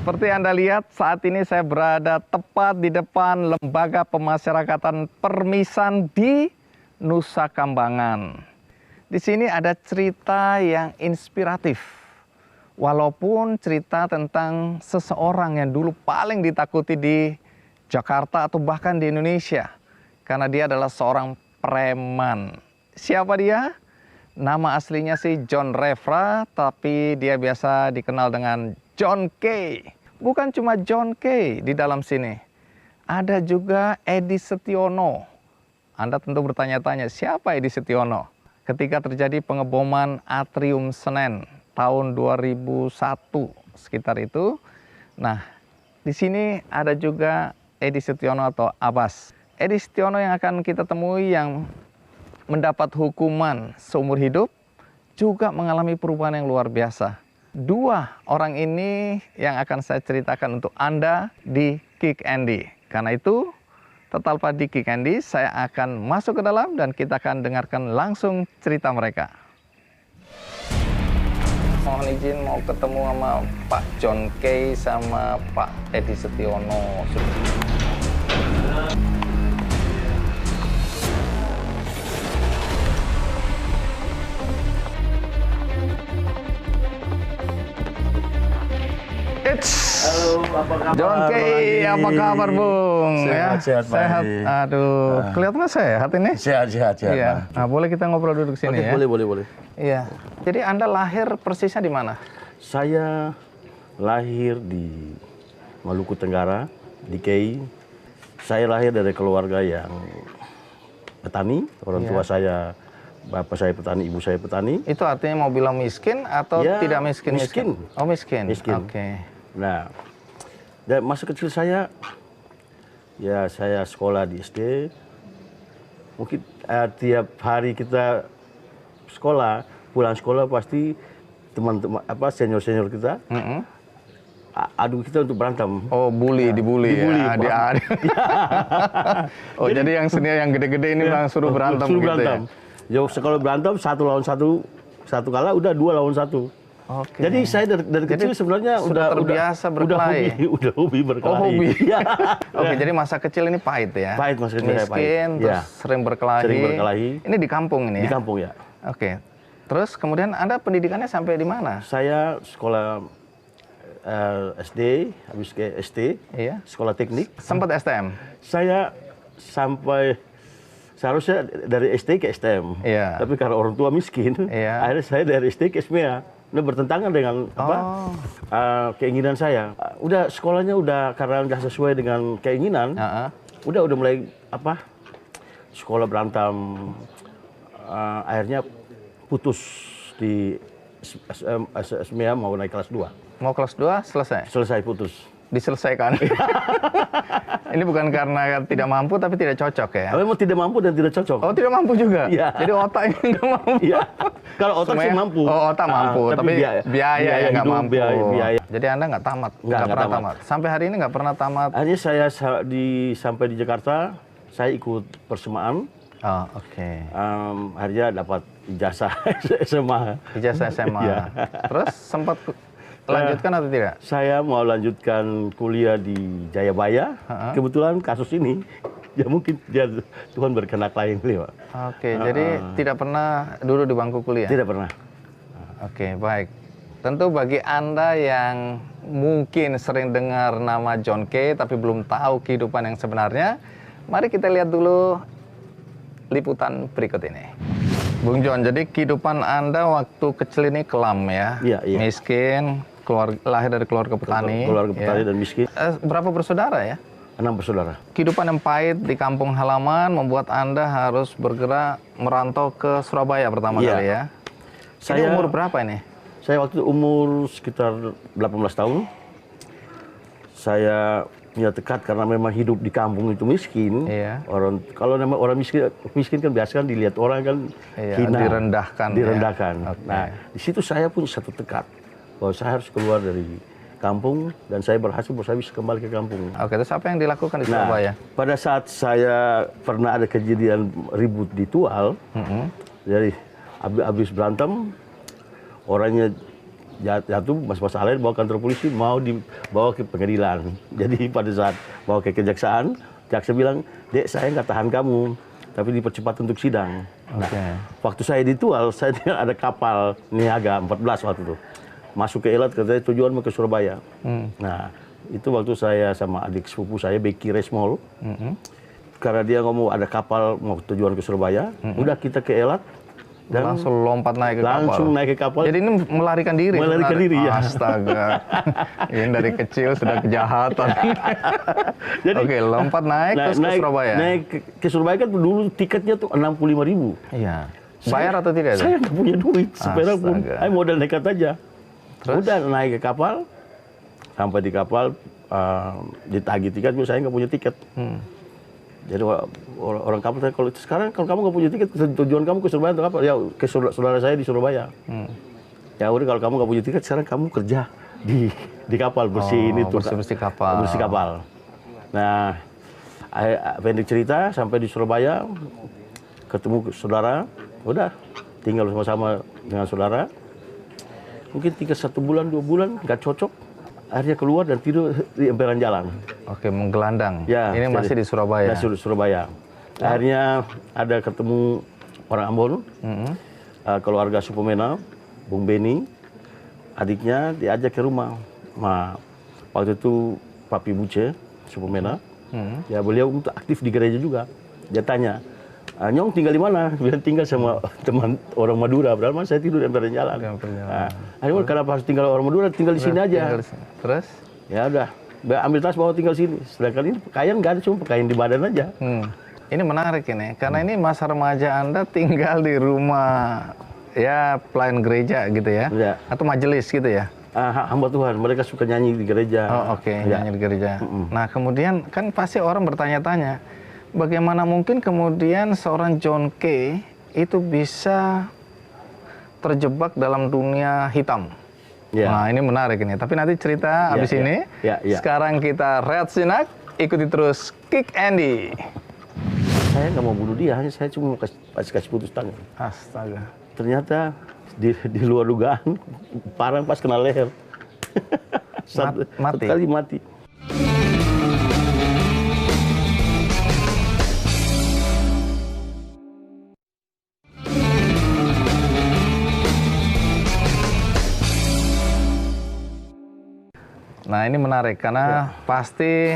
Seperti Anda lihat, saat ini saya berada tepat di depan Lembaga Pemasyarakatan Permisan di Nusa Kambangan. Di sini ada cerita yang inspiratif. Walaupun cerita tentang seseorang yang dulu paling ditakuti di Jakarta atau bahkan di Indonesia. Karena dia adalah seorang preman. Siapa dia? Nama aslinya sih John Refra, tapi dia biasa dikenal dengan John K. Bukan cuma John K di dalam sini. Ada juga Edi Setiono. Anda tentu bertanya-tanya, siapa Edi Setiono? Ketika terjadi pengeboman Atrium Senen tahun 2001 sekitar itu. Nah, di sini ada juga Edi Setiono atau Abbas. Edi Setiono yang akan kita temui yang mendapat hukuman seumur hidup, juga mengalami perubahan yang luar biasa. Dua orang ini yang akan saya ceritakan untuk Anda di Kick Andy. Karena itu, tetaplah di Kick Andy, saya akan masuk ke dalam dan kita akan dengarkan langsung cerita mereka. Mohon izin mau ketemu sama Pak John K sama Pak Edi Setiono. Halo, apa kabar? John K, apa kabar Bung? Sehat, sehat. Aduh, kelihatan sehat ini? Sehat. Iya. Nah, boleh kita ngobrol duduk sini ya? Boleh. Iya. Jadi Anda lahir persisnya di mana? Saya lahir di Maluku Tenggara, di Kei. Saya lahir dari keluarga yang petani. Orang tua saya, bapak saya petani, ibu saya petani. Itu artinya mau bilang miskin atau Ya, tidak miskin? miskin. Oh, miskin. Miskin. Oke. Nah, dan masa kecil saya, ya saya sekolah di SD. Mungkin tiap hari kita sekolah, pulang sekolah pasti teman-teman senior kita adu kita untuk berantem. Oh, dibully ya. Bang. Oh, jadi yang senior yang gede-gede ini bang suruh berantem suruh gitu berantem. Ya? Kalau berantem 1 lawan 1 kalah udah 2 lawan 1. Oke. Jadi saya dari kecil sebenarnya sudah terbiasa berkelahi. Udah hobi berkelahi. Oh, hobi. Ya. Oke, jadi masa kecil ini pahit ya? Pahit, masa kecil saya pahit. Miskin, terus Ya. sering berkelahi. Sering berkelahi. Ini di kampung ini ya? Di kampung ya. Oke. Terus kemudian Anda pendidikannya sampai di mana? Saya sekolah SD, habis ke ST, Iya. sekolah teknik. Sempat STM? Saya seharusnya dari SD ke STM. Iya. Tapi karena orang tua miskin, Iya. akhirnya saya dari SD ke SMEA. Nah, bertentangan dengan keinginan saya. Udah sekolahnya karena nggak sesuai dengan keinginan. Udah mulai sekolah berantem. Akhirnya putus di SMEA mau naik kelas 2. Mau kelas 2 selesai? Selesai putus. Diselesaikan. Ini bukan karena tidak mampu tapi tidak cocok ya? Memang tidak mampu dan tidak cocok. Oh, tidak mampu juga? Iya. Jadi otaknya nggak mampu? Iya. Kalau otak sih mampu. Oh, otak mampu, tapi biaya yang nggak mampu. Biaya. Jadi Anda nggak tamat? Nggak pernah tamat. tamat? Sampai hari ini nggak pernah tamat? Akhirnya saya sampai di Jakarta, saya ikut persemaan. Oh, oke. Akhirnya dapat ijazah SMA. Ijazah SMA. Iya. Terus sempat lanjutkan atau tidak? Saya mau lanjutkan kuliah di Jayabaya. Kebetulan kasus ini, ya mungkin Tuhan berkehendak lain beliau. Oke, jadi tidak pernah duduk di bangku kuliah? Tidak pernah. Oke, baik. Tentu bagi Anda yang mungkin sering dengar nama John K, tapi belum tahu kehidupan yang sebenarnya, mari kita lihat dulu liputan berikut ini. Bung John, jadi kehidupan Anda waktu kecil ini kelam ya? Iya. Miskin, lahir dari keluarga petani. Keluarga petani dan miskin. Berapa bersaudara ya? 6 bersaudara. Kehidupan yang pahit di kampung halaman membuat Anda harus bergerak merantau ke Surabaya pertama kali ya? Ini umur berapa ini? Saya waktu itu umur sekitar 18 tahun. Saya punya tekad karena memang hidup di kampung itu miskin. Iya. Kalau nama orang miskin kan biasa kan dilihat orang kan hina, direndahkan. Ya? Okay. Nah, di situ saya punya satu tekad bahwa saya harus keluar dari kampung dan saya berhasil saya bisa kembali ke kampung. Oke, terus apa yang dilakukan di Surabaya? Pada saat saya pernah ada kejadian ribut di Tual, jadi habis berantem, orangnya jatuh masalah lain, bawa kantor polisi, mau dibawa ke pengadilan. Jadi pada saat bawa ke kejaksaan, jaksa bilang, "Dek, saya nggak tahan kamu, tapi dipercepat untuk sidang." Nah, waktu saya ditual, saya ada kapal niaga 14 waktu itu. Masuk ke Elat, katanya tujuan mau ke Surabaya. Nah, itu waktu saya sama adik sepupu saya, Becky Resmol. Karena dia ngomong ada kapal mau tujuan ke Surabaya, udah kita ke Elat. Dan langsung lompat naik ke kapal. Langsung naik ke kapal. Jadi ini melarikan diri. Melarikan diri, ya. Astaga. Ini dari kecil sudah kejahatan. Jadi, oke, lompat naik terus ke Surabaya. Naik ke Surabaya kan dulu tiketnya tuh 65.000. Iya. Bayar atau tidak? Saya nggak punya duit seperak pun. Saya modal nekat aja. Terus? Udah naik ke kapal, sampai di kapal ditagih tiket, saya nggak punya tiket. Jadi orang kapal tanya, kalau sekarang kalau kamu nggak punya tiket, tujuan kamu ke Surabaya untuk apa? Ya ke saudara saya di Surabaya. Ya udah, kalau kamu nggak punya tiket, sekarang kamu kerja di kapal, bersihin itu. Bersih kapal. Bersih kapal. Nah, pendek cerita, sampai di Surabaya, ketemu saudara, udah tinggal sama-sama dengan saudara. Mungkin 1 bulan, 2 bulan, nggak cocok. Akhirnya keluar dan tidur di emperan jalan. Oke, menggelandang. Ya, ini masih di Surabaya. Ya, Surabaya. Akhirnya ada ketemu orang Ambon, keluarga Supemena, Bung Beni, adiknya diajak ke rumah. Nah, waktu itu Papi Buce Supemena, ya beliau untuk aktif di gereja juga. Dia tanya, "Nyong tinggal di mana?" Bilang tinggal sama teman orang Madura. Padahal saya tidur di emperan jalan. Akhirnya kenapa harus tinggal orang Madura? Tinggal di sini aja. Terus? Ya udah, ambil tas bawa tinggal sini. Sedangkan ini pakaian nggak ada, cuma pakaian di badan aja. Ini menarik ini, karena ini masa remaja Anda tinggal di rumah ya pelayan gereja gitu ya, atau majelis gitu ya. Hamba Tuhan, mereka suka nyanyi di gereja. Oh oke, nyanyi di gereja. Nah kemudian kan pasti orang bertanya-tanya, bagaimana mungkin kemudian seorang John Kay itu bisa terjebak dalam dunia hitam? Nah ini menarik ini, tapi nanti cerita abis ini. Sekarang kita rehat sinak, ikuti terus Kick Andy. Saya nggak mau bunuh dia, hanya saya cuma mau kasih putus tangan. Astaga. Ternyata di luar dugaan, parang pas kena leher. Satu kali mati. Nah ini menarik karena pasti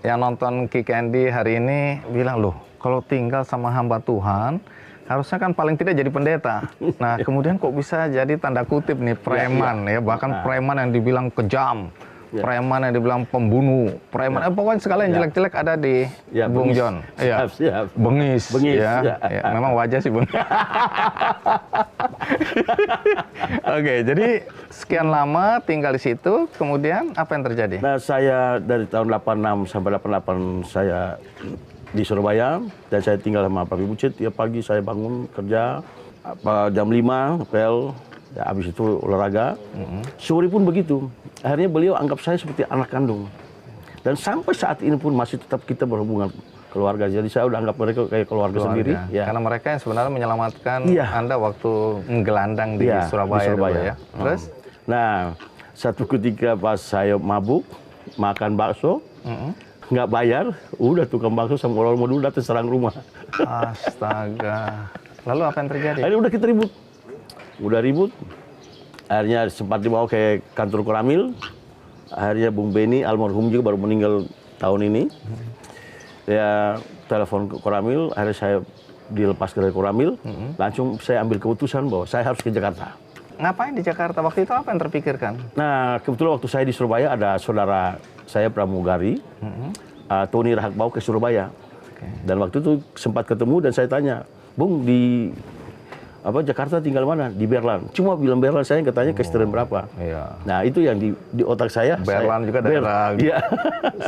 yang nonton Kick Andy hari ini bilang, loh kalau tinggal sama hamba Tuhan harusnya kan paling tidak jadi pendeta. Nah kemudian kok bisa jadi tanda kutip nih preman ya, bahkan preman yang dibilang kejam, preman yang dibilang pembunuh, preman pokoknya segala yang jelek-jelek ada di Bung John. Iya. Bengis. Ya. Memang wajah sih Bung. Oke, jadi sekian lama tinggal di situ, kemudian apa yang terjadi? Nah, saya dari tahun 86 sampai 88 saya di Surabaya, dan saya tinggal sama Papi Bucit. Tiap pagi saya bangun kerja, jam 5, pel, ya, habis itu olahraga. Sore pun begitu. Akhirnya beliau anggap saya seperti anak kandung. Dan sampai saat ini pun masih tetap kita berhubungan keluarga. Jadi saya udah anggap mereka kayak keluarga sendiri. Ya. Karena mereka yang sebenarnya menyelamatkan Anda waktu menggelandang di Surabaya. Dulu, ya. Terus? Nah, satu ketika pas saya mabuk, makan bakso, nggak bayar, udah tukang bakso sama orang mau dulu datang serang rumah. Astaga. Lalu apa yang terjadi? Akhirnya udah kita ribut. Udah ribut. Akhirnya sempat dibawa ke kantor Koramil. Akhirnya Bung Beni, almarhum juga baru meninggal tahun ini. Ya telepon ke Koramil, akhirnya saya dilepas dari Koramil. Langsung saya ambil keputusan bahwa saya harus ke Jakarta. Ngapain di Jakarta? Waktu itu apa yang terpikirkan? Nah, kebetulan waktu saya di Surabaya ada saudara saya pramugari, Tony Rahakbau ke Surabaya. Dan waktu itu sempat ketemu dan saya tanya, "Bung, di Jakarta tinggal mana?" "Di Berlan." Cuma bilang Berlan, saya nggak tanya kesetaraan berapa. Nah, itu yang di otak saya. Berlan juga daerah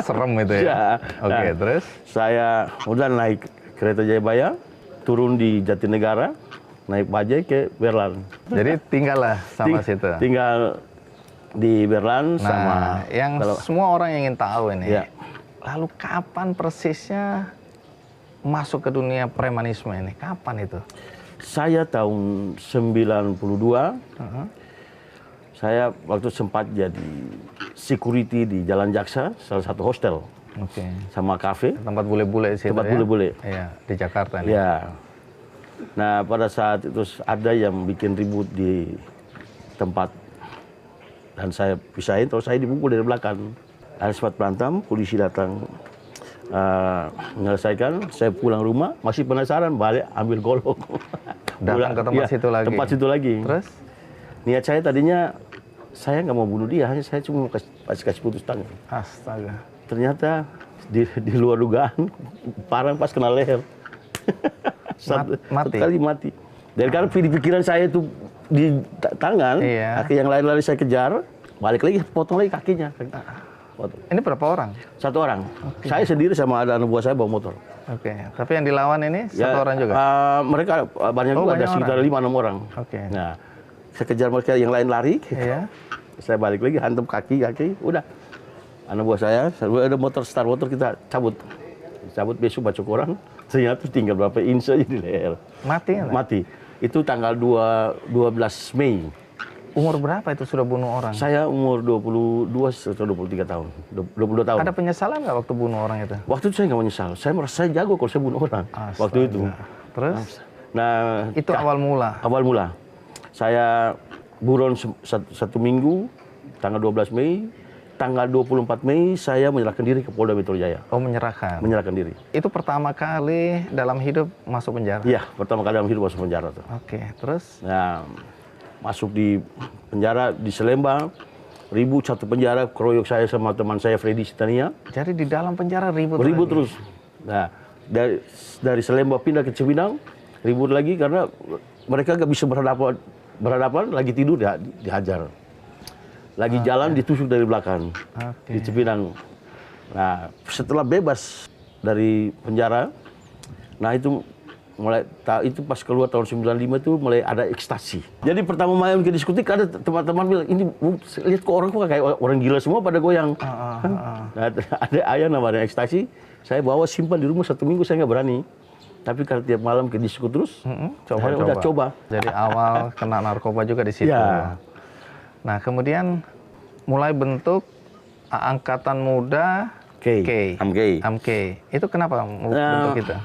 serem itu ya. Oke, terus? Saya udah naik kereta Jayabaya, turun di Jatinegara, naik bajai ke Berlan. Jadi tinggallah sama situ. Tinggal di Berlan sama. Yang semua orang ingin tahu ini. Lalu kapan persisnya masuk ke dunia premanisme ini? Kapan itu? Saya tahun 92, Saya waktu sempat jadi security di Jalan Jaksa, salah satu hostel. Oke. Sama kafe. Tempat bule-bule di situ Tempat ya? bule-bule. Iya, di Jakarta nih. Ya. Nah, pada saat itu ada yang bikin ribut di tempat. Dan saya pisahin, terus saya dipukul dari belakang. Ada sempat berantem, polisi datang menyelesaikan. Saya pulang rumah, masih penasaran, balik ambil golok. Datang ke tempat situ lagi? Tempat situ lagi. Terus? Niat saya tadinya, saya nggak mau bunuh dia, hanya saya cuma mau kasih putus tangan. Astaga. Ternyata di luar dugaan, parang pas kena leher. Satu kali mati. Dan karena di pikiran saya itu di tangan, kaki yang lain lari saya kejar, balik lagi, potong lagi kakinya. Potong. Ini berapa orang? Satu orang. Okay. Saya sendiri sama ada anak buah saya bawa motor. Oke, tapi yang dilawan ini satu orang juga? Mereka banyak juga, ada sekitar 5-6 orang. Oke. Nah, saya kejar mereka yang lain lari. Iya. Saya balik lagi, hantam kaki, udah. Anak buah saya ada motor, start motor, kita cabut. Cabut besok baca koran, ternyata tinggal berapa inch aja di leher. Mati ya? Mati. Itu tanggal 12 Mei. Umur berapa itu sudah bunuh orang? Saya umur 22 atau 23 tahun. 22 tahun. Ada penyesalan nggak waktu bunuh orang itu? Waktu itu saya nggak menyesal. Saya merasa saya jago kalau saya bunuh orang. Astaga. Waktu itu. Terus? Nah, itu awal mula? Awal mula. Saya buron satu minggu, tanggal 12 Mei. Tanggal 24 Mei saya menyerahkan diri ke Polda Metro Jaya. Oh, menyerahkan? Menyerahkan diri. Itu pertama kali dalam hidup masuk penjara? Iya, pertama kali dalam hidup masuk penjara tuh. Oke, terus? Nah, masuk di penjara di Selembang, ribut satu penjara, keroyok saya sama teman saya Freddy Sitania. Jadi di dalam penjara ribut terus. Nah, dari Selembang pindah ke Cibinong, ribut lagi karena mereka nggak bisa berhadapan, lagi tidur dihajar. Lagi jalan ditusuk dari belakang, di Cipinang. Nah, setelah bebas dari penjara, nah itu pas keluar tahun 95 itu mulai ada ekstasi. Jadi pertama main ke diskotik ada teman-teman bilang, ini lihat kok orang kayak orang gila semua pada goyang. Nah, ada ayah namanya ekstasi, saya bawa simpan di rumah 1 minggu, saya nggak berani. Tapi karena tiap malam ke disko terus, udah coba. Jadi awal kena narkoba juga di situ. Ya. Nah, kemudian mulai bentuk Angkatan Muda AMK. Itu kenapa bentuk itu?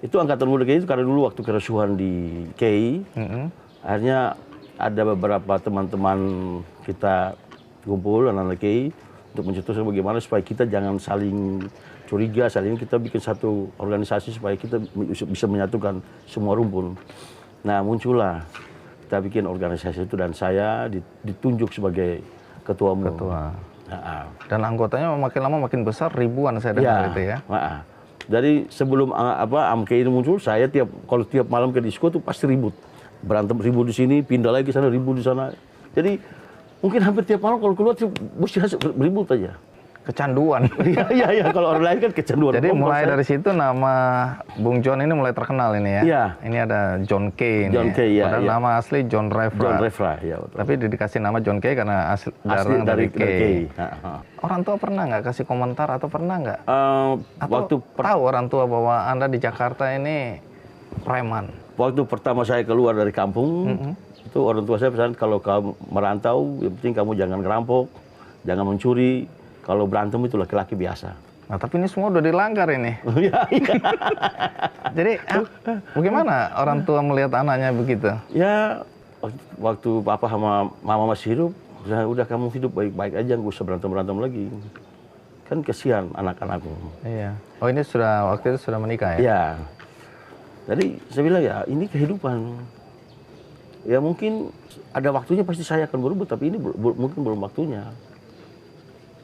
Itu Angkatan Muda KI itu karena dulu waktu kerusuhan di KI, akhirnya ada beberapa teman-teman kita kumpul, anak-anak KI, untuk mencetuskan bagaimana supaya kita jangan saling curiga, kita bikin satu organisasi supaya kita bisa menyatukan semua rumpun. Nah, muncullah kita bikin organisasi itu dan saya ditunjuk sebagai ketua umum. Dan anggotanya makin lama makin besar, ribuan saya dengar itu ya. Dari sebelum AMK ini muncul, saya kalau tiap malam ke disko tuh pasti ribut. Berantem, ribut di sini, pindah lagi ke sana, ribut di sana. Jadi mungkin hampir tiap malam kalau keluar mesti ribut aja. Kecanduan. Iya, kalau orang lain kan kecanduan. Jadi mulai dari situ nama Bung John ini mulai terkenal ini ya. Iya. Ini ada John K. John K, ya. Padahal nama asli John Refra. John Refra, ya betul. Tapi dikasih nama John K karena asli dari K. Orang tua pernah nggak kasih komentar atau pernah nggak? Atau tahu orang tua bahwa Anda di Jakarta ini preman? Waktu pertama saya keluar dari kampung, itu orang tua saya pesan kalau kamu merantau, yang penting kamu jangan ngerampok, jangan mencuri. Kalau berantem itu laki-laki biasa. Nah, tapi ini semua udah dilanggar ini. Jadi, bagaimana orang tua melihat anaknya begitu? Ya, waktu papa sama mama masih hidup, udah kamu hidup baik-baik aja, nggak usah berantem-berantem lagi. Kan kesian anak-anakmu. Iya. Oh, ini waktu itu sudah menikah ya? Iya. Jadi saya bilang ya, ini kehidupan. Ya mungkin ada waktunya pasti saya akan berubah, tapi ini mungkin belum waktunya.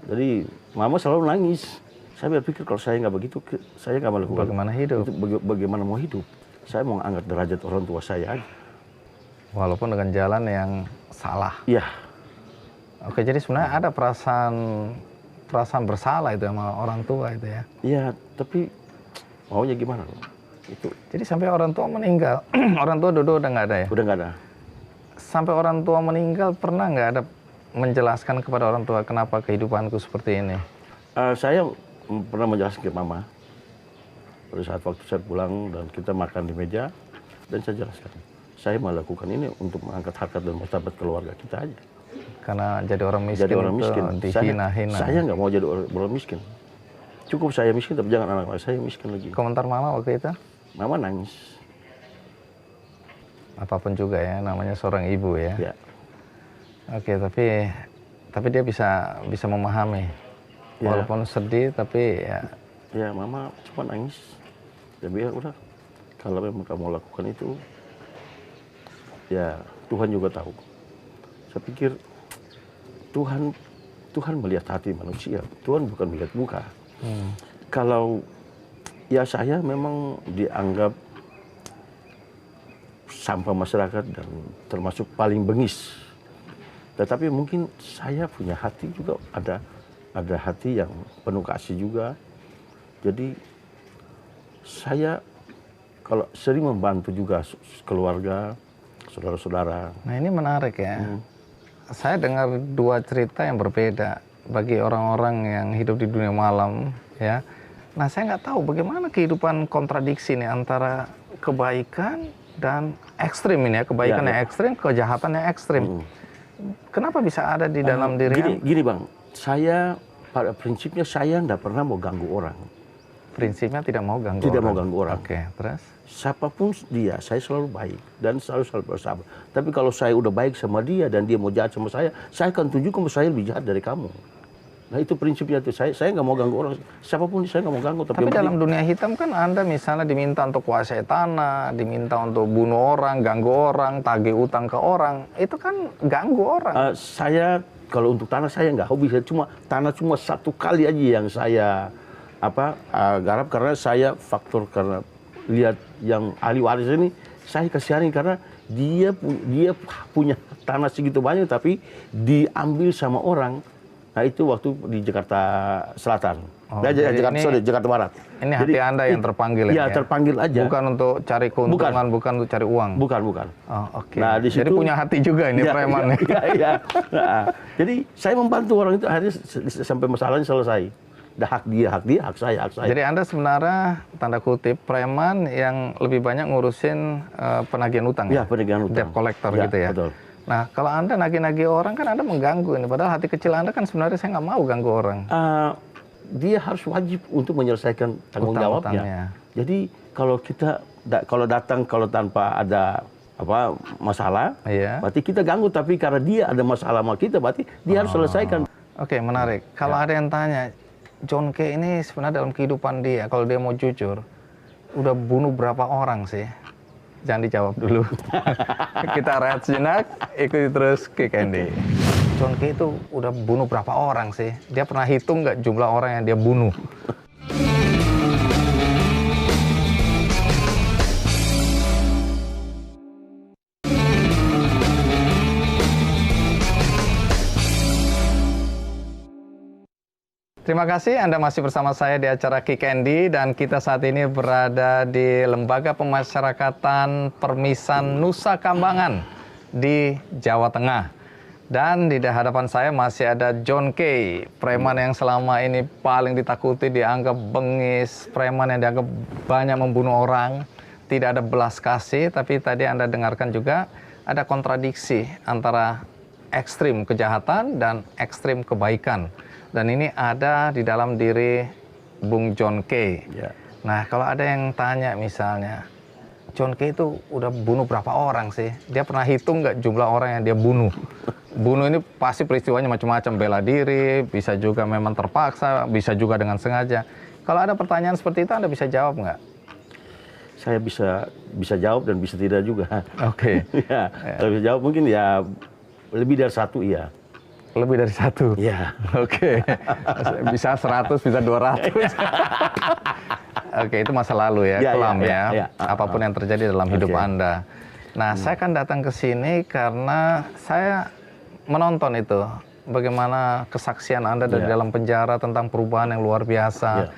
Jadi mama selalu nangis. Saya berpikir kalau saya nggak begitu, saya nggak melakukan. Bagaimana hidup? Bagaimana mau hidup? Saya mau angkat derajat orang tua saya aja. Walaupun dengan jalan yang salah. Iya. Oke, jadi sebenarnya ada perasaan bersalah itu sama orang tua itu ya? Iya, tapi maunya gimana? Itu. Jadi sampai orang tua meninggal, orang tua udah nggak ada ya? Udah nggak ada. Sampai orang tua meninggal pernah nggak ada menjelaskan kepada orang tua kenapa kehidupanku seperti ini? Saya pernah menjelaskan ke mama pada saat waktu saya pulang dan kita makan di meja, dan saya jelaskan saya melakukan ini untuk mengangkat harkat dan martabat keluarga kita aja. Karena jadi orang miskin Jadi orang itu miskin. dihina-hina. Saya nggak mau jadi orang miskin. Cukup saya miskin, tapi jangan anak saya miskin lagi. Komentar mama waktu itu? Mama nangis. Apapun juga ya, namanya seorang ibu ya. Ya. Oke, tapi dia bisa memahami. Ya. Walaupun sedih, tapi ya. Ya, mama cuma nangis. Ya biar udah. Kalau memang kamu lakukan itu, ya Tuhan juga tahu. Saya pikir Tuhan melihat hati manusia. Tuhan bukan melihat muka. Kalau ya saya memang dianggap sampah masyarakat dan termasuk paling bengis. Tetapi mungkin saya punya hati juga, ada hati yang penuh kasih juga. Jadi saya kalau sering membantu juga keluarga, saudara-saudara. Nah ini menarik ya. Saya dengar dua cerita yang berbeda bagi orang-orang yang hidup di dunia malam ya. Nah saya nggak tahu bagaimana kehidupan kontradiksi nih antara kebaikan dan ekstrim ini ya. Kebaikan yang ekstrim, kejahatan yang ekstrim. Kenapa bisa ada di dalam diri? Gini Bang, saya pada prinsipnya saya nggak pernah mau ganggu orang. Prinsipnya tidak mau ganggu Tidak orang. mau ganggu orang. Oke, terus? Siapapun dia, saya selalu baik dan selalu bersahabat. Tapi kalau saya udah baik sama dia dan dia mau jahat sama saya akan tunjukkan bahwa saya lebih jahat dari kamu. Nah itu prinsipnya tuh. Saya nggak mau ganggu orang. Siapapun saya nggak mau ganggu. Tapi dalam dunia hitam kan Anda misalnya diminta untuk kuasai tanah, diminta untuk bunuh orang, ganggu orang, tagih utang ke orang, itu kan ganggu orang. Saya kalau untuk tanah saya nggak hobi. Tanah cuma satu kali aja yang saya garap karena saya faktor karena lihat yang ahli waris ini saya kasihanin karena dia punya tanah segitu banyak tapi diambil sama orang. Nah itu waktu di Jakarta Selatan. Jakarta Barat. Ini hati Anda yang terpanggil ya? Iya, terpanggil aja. Bukan untuk cari keuntungan, bukan untuk cari uang. Bukan. Oh, oke. Nah, di situ, jadi punya hati juga ini preman. Iya. Nah, jadi saya membantu orang itu akhirnya sampai masalahnya selesai. Hak dia, hak saya. Jadi Anda sebenarnya tanda kutip preman yang lebih banyak ngurusin penagihan utang. Iya, penagihan utang. Debt collector ya, gitu ya. Betul. Nah, kalau Anda nagih-nagih orang kan Anda mengganggu ini. Padahal hati kecil Anda kan sebenarnya saya nggak mau ganggu orang. Dia harus wajib untuk menyelesaikan tanggung jawabnya. Jadi kalau datang tanpa ada masalah, berarti kita ganggu. Tapi karena dia ada masalah sama kita, berarti dia harus selesaikan. Oke, menarik. Kalau ada yang tanya, John Kay ini sebenarnya dalam kehidupan dia, kalau dia mau jujur, udah bunuh berapa orang sih? Jangan dijawab dulu. Kita rehat sejenak, ikuti terus Kick Andy. John Kay itu udah bunuh berapa orang sih? Dia pernah hitung nggak jumlah orang yang dia bunuh? Terima kasih Anda masih bersama saya di acara Kick Andy dan kita saat ini berada di Lembaga Pemasyarakatan Permisan Nusa Kambangan di Jawa Tengah. Dan di hadapan saya masih ada John Kay, preman yang selama ini paling ditakuti, dianggap bengis, preman yang dianggap banyak membunuh orang, tidak ada belas kasih, tapi tadi Anda dengarkan juga ada kontradiksi antara ekstrim kejahatan dan ekstrim kebaikan. Dan ini ada di dalam diri Bung John Kay. Ya. Nah, kalau ada yang tanya misalnya, John Kay itu udah bunuh berapa orang sih? Dia pernah hitung nggak jumlah orang yang dia bunuh? Bunuh ini pasti peristiwanya macam-macam, bela diri, bisa juga memang terpaksa, bisa juga dengan sengaja. Kalau ada pertanyaan seperti itu, Anda bisa jawab nggak? Saya bisa jawab dan bisa tidak juga. Oke. Ya, kalau bisa jawab mungkin ya lebih dari satu iya. Lebih dari satu? Iya. Oke. Bisa 100, bisa 200. Oke, itu masa lalu ya, kelam ya. Apapun yang terjadi dalam hidup Anda. Nah, saya kan datang ke sini karena saya menonton itu. Bagaimana kesaksian Anda dari dalam penjara tentang perubahan yang luar biasa.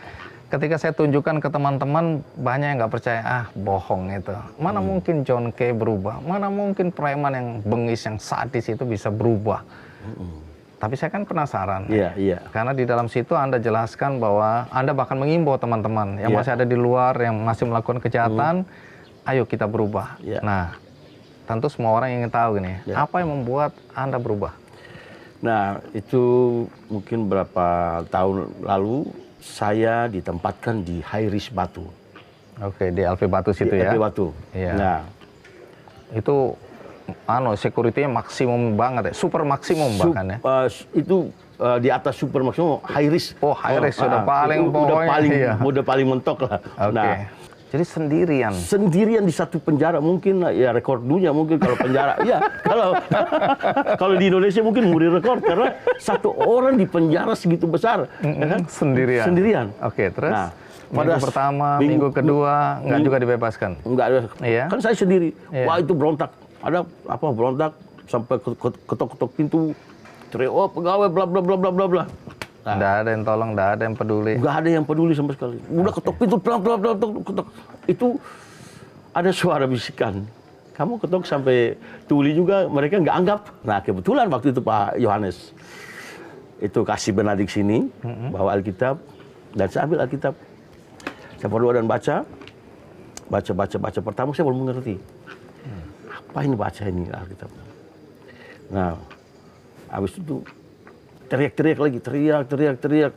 Ketika saya tunjukkan ke teman-teman, banyak yang nggak percaya, bohong itu. Mana mungkin John Kay berubah? Mana mungkin preman yang bengis, yang sadis itu bisa berubah? Tapi saya kan penasaran. Iya. Karena di dalam situ Anda jelaskan bahwa Anda bahkan mengimbau teman-teman yang masih ada di luar, yang masih melakukan kejahatan, ayo kita berubah. Nah, tentu semua orang ingin tahu ini, apa yang membuat Anda berubah? Nah, itu mungkin berapa tahun lalu saya ditempatkan di High Risk Batu. Oke, di LV Batu situ Di ya. LV Batu. Iya. Nah, Itu security-nya maksimum banget ya, super maksimum bahkan ya. itu di atas super maksimum high risk. Oh, high risk sudah paling udah pokoknya, paling iya. udah paling mentok lah. Oke. Nah, Jadi sendirian. sendirian di satu penjara mungkin ya rekor dunia mungkin kalau penjara. Ya, kalau di Indonesia mungkin muri rekor karena satu orang di penjara segitu besar, ya kan? Sendirian. Sendirian. Oke, terus Nah, minggu pertama, minggu kedua nggak juga dibebaskan. Enggak ada. Iya. Kan saya sendiri. Iya. Wah, itu berontak. Ada apa berontak sampai ketok-ketok pintu. Teriak, oh pegawai bla bla bla bla bla bla. Nah, Nggak ada yang tolong, nggak ada yang peduli. nggak ada yang peduli sama sekali. Udah ketok pintu, bla bla bla, ketok. Itu ada suara bisikan. Kamu ketok sampai tuli juga, mereka nggak anggap. Nah, kebetulan waktu itu Pak Yohanes itu kasih benadik sini, bawa Alkitab, dan saya ambil Alkitab. Saya berdoa dan baca. Pertama saya belum mengerti. Apa ini baca ini Alkitab? Nah, habis itu teriak-teriak lagi, teriak.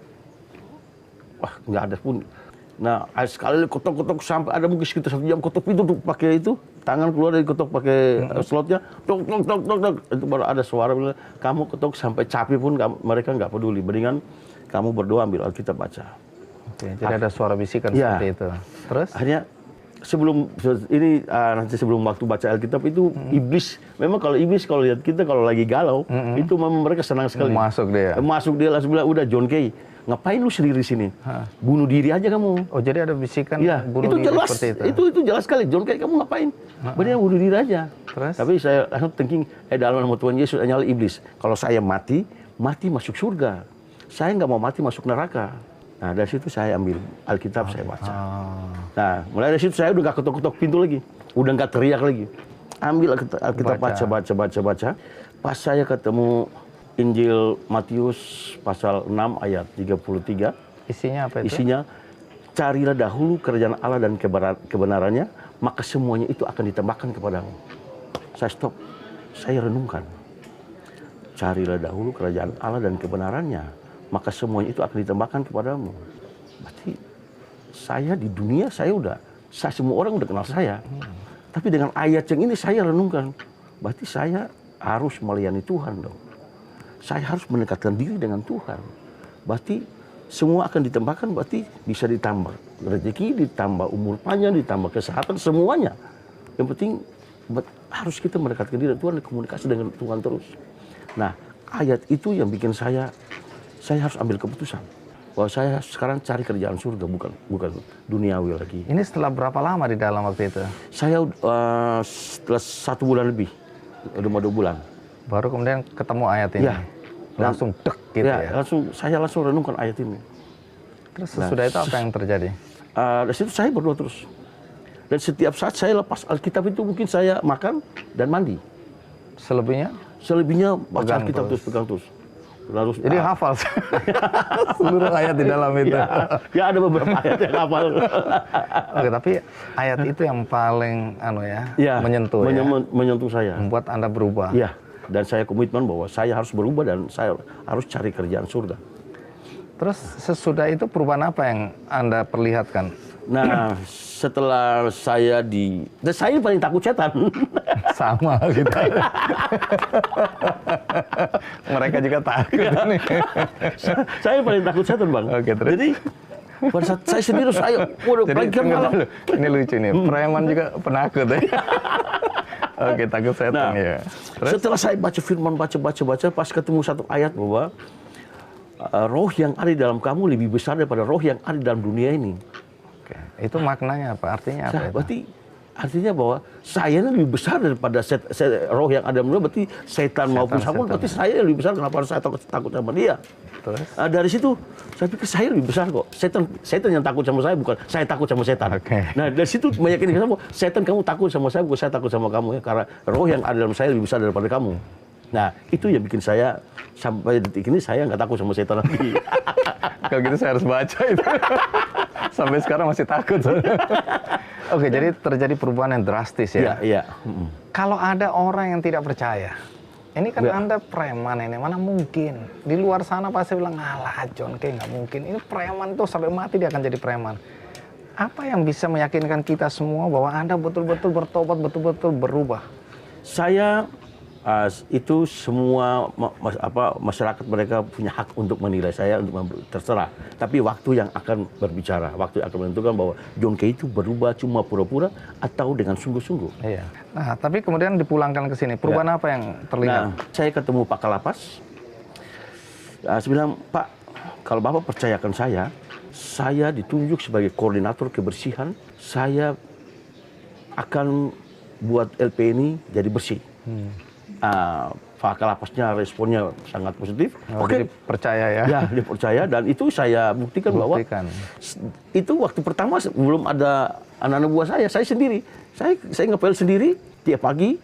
Wah, nggak ada pun. Nah, sekali ketok-ketok sampai ada mungkin sekitar 1 jam ketok pintu tuh pakai itu, tangan keluar dari ketok pakai slotnya, tok. Itu baru ada suara bilang, kamu ketok sampai capek pun mereka nggak peduli. Mendingan kamu berdoa ambil Alkitab baca. Oke, jadi ada suara bisikan Ya. seperti itu. Terus? Akhirnya nanti sebelum waktu baca Alkitab itu iblis. Memang kalau iblis kalau lihat kita kalau lagi galau, itu memang mereka senang sekali. Masuk dia langsung bilang, udah John Kay, ngapain lu sendiri sini? Bunuh diri aja kamu. Oh, jadi ada bisikan Ya, bunuh itu diri jelas. seperti itu. Itu jelas sekali. John Kay, kamu ngapain? Benar bunuh diri aja. Terus? Tapi saya langsung thinking, dalam nama Tuhan Yesus nyala iblis. Kalau saya mati masuk surga. Saya nggak mau mati masuk neraka. Nah, dari situ saya ambil Alkitab, saya baca. Nah, mulai dari situ saya udah nggak ketok-ketok pintu lagi. Udah nggak teriak lagi. Ambil Alkitab, baca. Pas saya ketemu Injil Matius pasal 6 ayat 33. Isinya apa itu? Isinya, carilah dahulu kerajaan Allah dan kebenarannya, maka semuanya itu akan ditambahkan kepadamu. Saya stop, saya renungkan. Carilah dahulu kerajaan Allah dan kebenarannya, maka semuanya itu akan ditambahkan kepadamu. Berarti saya di dunia semua orang udah kenal saya. Tapi dengan ayat yang ini saya renungkan, berarti saya harus melayani Tuhan dong. Saya harus mendekatkan diri dengan Tuhan. Berarti semua akan ditambahkan, berarti bisa ditambah rezeki, ditambah umur panjang, ditambah kesehatan, semuanya. Yang penting harus kita mendekatkan diri dengan Tuhan dan komunikasi dengan Tuhan terus. Nah, ayat itu yang bikin saya harus ambil keputusan bahwa saya sekarang cari kerjaan surga, bukan duniawi lagi. Ini setelah berapa lama di dalam waktu itu? Saya setelah 1 bulan lebih, udah mau 2 bulan. Baru kemudian ketemu ayat ini. Ya. Langsung dek gitu ya. Saya langsung renungkan ayat ini. Terus sesudah itu apa yang terjadi? Dari situ saya berdoa terus. Dan setiap saat saya lepas Alkitab itu mungkin saya makan dan mandi. Selebihnya baca Alkitab terus, pegang terus. Lalu, jadi hafal seluruh ayat di dalam itu. Ya ada beberapa ayat yang hafal. Oke, tapi ayat itu yang paling menyentuh saya. Membuat Anda berubah. Iya. Dan saya komitmen bahwa saya harus berubah dan saya harus cari kerjaan surga. Terus sesudah itu perubahan apa yang Anda perlihatkan? Nah, setelah saya dan saya paling takut setan. Sama gitu. Mereka juga takut nih. Saya paling takut setan, Bang. Oke, terus? Jadi pada saat saya sendiri waduh, malam. Ini lucu nih, preman juga penakut ya. Oke, takut setan ya. Terus? Setelah saya baca firman, baca, pas ketemu satu ayat bahwa roh yang ada di dalam kamu lebih besar daripada roh yang ada di dalam dunia ini. Oke, itu maknanya apa? Artinya apa? Berarti artinya bahwa saya ini lebih besar daripada roh yang ada di dalam dunia. Berarti setan maupun sampun, berarti saya lebih besar. Kenapa harus saya takut sama dia? Terus? Dari situ saya pikir saya lebih besar kok. Setan yang takut sama saya, bukan saya takut sama setan. Okay. Nah, dari situ meyakini saya, setan kamu takut sama saya, bukan saya takut sama kamu ya, karena roh yang ada dalam saya lebih besar daripada kamu. Nah, itu yang bikin saya sampai detik ini saya nggak takut sama setan lagi. Kalau gitu saya harus baca itu. Sampai sekarang masih takut. Oke, jadi terjadi perubahan yang drastis ya. Iya. Kalau ada orang yang tidak percaya, Ini kan Anda preman ini, mana mungkin. Di luar sana pasti bilang, alah John Kay nggak mungkin. Ini preman tuh sampai mati dia akan jadi preman. Apa yang bisa meyakinkan kita semua bahwa Anda betul-betul bertobat, betul-betul berubah? Saya itu semua masyarakat mereka punya hak untuk menilai saya, untuk terserah. Tapi waktu yang akan berbicara, waktu yang akan menentukan bahwa John Kay itu berubah cuma pura-pura atau dengan sungguh-sungguh. Iya. Nah, tapi kemudian dipulangkan ke sini. Perubahan apa yang terlihat? Nah, saya ketemu Pak Kalapas. Saya bilang, Pak, kalau Bapak percayakan saya ditunjuk sebagai koordinator kebersihan. Saya akan buat LP ini jadi bersih. Pak Kalapasnya responnya sangat positif. Oke, percaya ya? Ya, dia percaya dan itu saya buktikan bahwa itu waktu pertama belum ada anak-anak buah saya sendiri. Saya ngepel sendiri tiap pagi,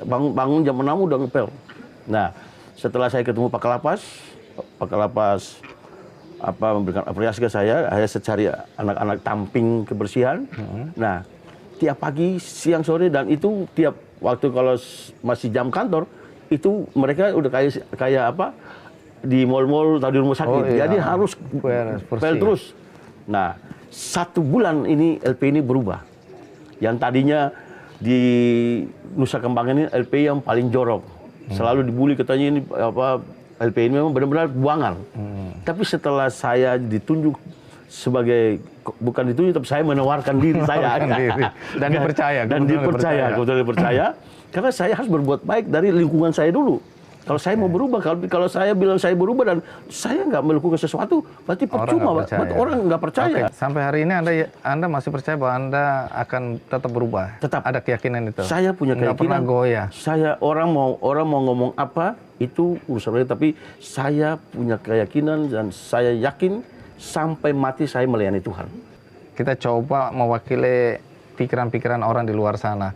bangun jam 6 udah ngepel. Nah, setelah saya ketemu Pak Kalapas memberikan apresiasi ke saya cari anak-anak tamping kebersihan. Nah, tiap pagi, siang, sore, dan itu tiap waktu kalau masih jam kantor, itu mereka udah kayak apa di mal-mal atau di rumah sakit. Iya. Jadi harus pel terus. Nah, 1 bulan ini LP ini berubah. Yang tadinya di Nusa Kambangan ini LP yang paling jorok. Selalu dibully katanya ini LP ini memang benar-benar buangan. Tapi setelah saya ditunjuk sebagai, bukan ditunjuk, tapi saya menawarkan diri saya. Dan dipercaya. Kebetulan dipercaya. Karena saya harus berbuat baik dari lingkungan saya dulu. Kalau saya mau berubah, kalau saya bilang saya berubah dan saya nggak melakukan sesuatu, berarti percuma, orang nggak percaya. Sampai hari ini Anda masih percaya bahwa Anda akan tetap berubah? Tetap. Ada keyakinan itu? Saya punya keyakinan. Nggak pernah goyah? Orang mau ngomong apa, itu urusan mereka. Tapi saya punya keyakinan dan saya yakin sampai mati saya melayani Tuhan. Kita coba mewakili pikiran-pikiran orang di luar sana.